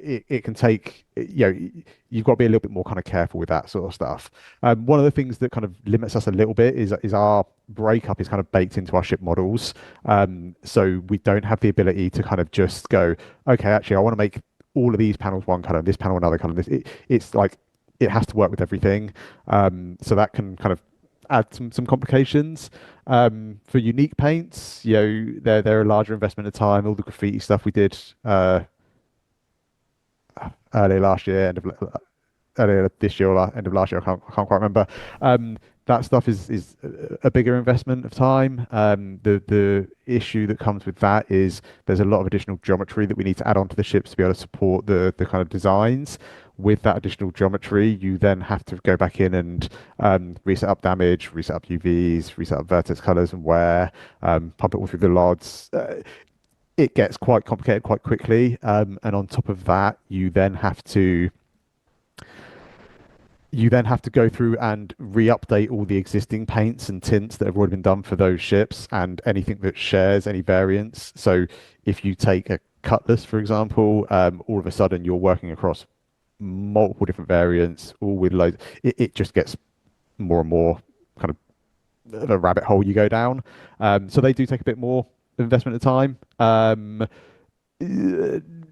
it can take, you've got to be a little bit more kind of careful with that sort of stuff. One of the things that kind of limits us a little bit is our breakup is kind of baked into our ship models. So we don't have the ability to kind of just go, okay, actually I want to make all of these panels one color, this panel another color. It's like it has to work with everything. So that can kind of add some complications. For unique paints, they're a larger investment of time. All the graffiti stuff we did earlier last year, earlier this year or end of last year, I can't quite remember. That stuff is a bigger investment of time. The issue that comes with that is there's a lot of additional geometry that we need to add onto the ships to be able to support the kind of designs. With that additional geometry, you then have to go back in and reset up damage, reset up UVs, reset up vertex colors and wear, pump it all through the LODs. It gets quite complicated quite quickly. And on top of that, you then have to go through and re-update all the existing paints and tints that have already been done for those ships and anything that shares any variants. So if you take a Cutlass, for example, all of a sudden you're working across multiple different variants, all with loads. It just gets more and more kind of a rabbit hole you go down. So they do take a bit more investment of time.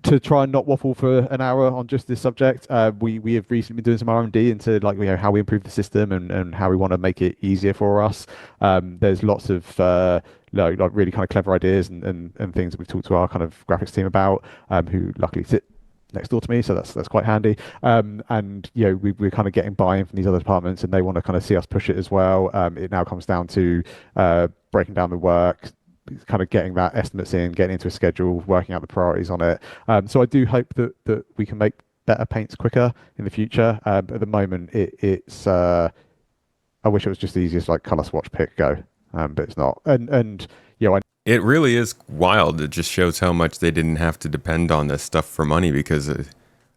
To try and not waffle for an hour on just this subject, we have recently been doing some R&D into how we improve the system and how we want to make it easier for us. There's lots of really kind of clever ideas and things that we've talked to our kind of graphics team about, who luckily sit next door to me, so that's quite handy. And we're kind of getting buy-in from these other departments, and they want to kind of see us push it as well. It now comes down to breaking down the work, kind of getting that estimates in, getting into a schedule, working out the priorities on it. So I do hope that we can make better paints quicker in the future. But at the moment, it's I wish it was just the easiest like color swatch, pick, go, but it's not. And it really is wild. It just shows how much they didn't have to depend on this stuff for money, because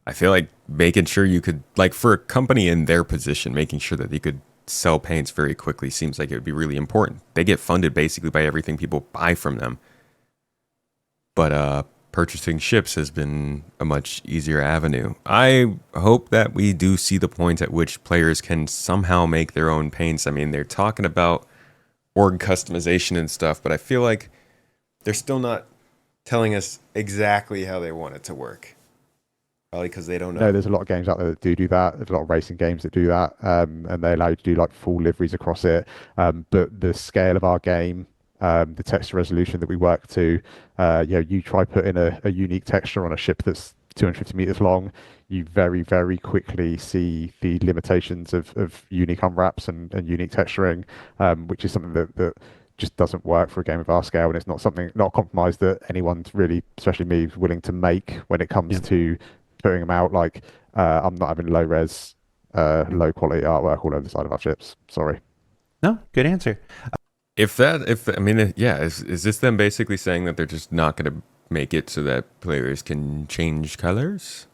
I feel like making sure you could, like, for a company in their position, making sure that they could sell paints very quickly seems like it would be really important. They get funded basically by everything people buy from them. But purchasing ships has been a much easier avenue. I hope that we do see the point at which players can somehow make their own paints. I mean, they're talking about org customization and stuff, but I feel like they're still not telling us exactly how they want it to work. Probably because they don't know. No, there's a lot of games out there that do that. There's a lot of racing games that do that, and they allow you to do like full liveries across it. But the scale of our game, the texture resolution that we work to, you try put in a unique texture on a ship that's 250 meters long, you very, very quickly see the limitations of unique unwraps and unique texturing, which is something that just doesn't work for a game of our scale, and it's not a compromise that anyone's really, especially me, is willing to make when it comes to putting them out. Like, I'm not having low res, low quality artwork all over the side of our ships. Sorry. No, good answer. Is this them basically saying that they're just not going to make it so that players can change colors?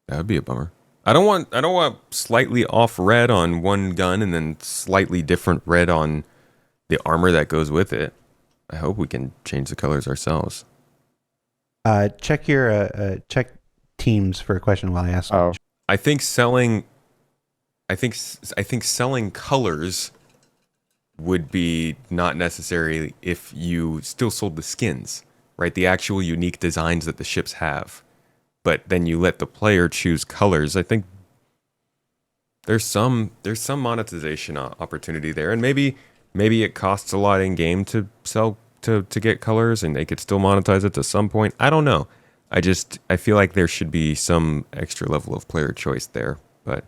That would be a bummer. I don't want slightly off red on one gun and then slightly different red on the armor that goes with it. I hope we can change the colors ourselves. Check your check Teams for a question while I ask. Oh, I think selling colors would be not necessary if you still sold the skins, right? The actual unique designs that the ships have. But then you let the player choose colors. I think there's some monetization opportunity there, and maybe it costs a lot in game to sell to get colors, and they could still monetize it to some point. I don't know. I feel like there should be some extra level of player choice there, but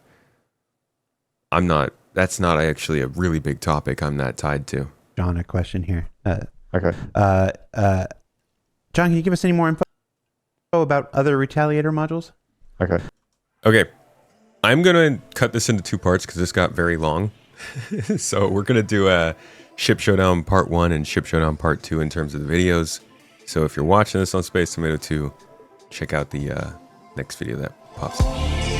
that's not actually a really big topic I'm not tied to. John, a question here. okay. John, can you give us any more info about other Retaliator modules? Okay. I'm going to cut this into two parts because this got very long. So we're going to do a Ship Showdown Part 1 and Ship Showdown Part 2 in terms of the videos. So if you're watching this on Space Tomato 2, check out the next video that pops up.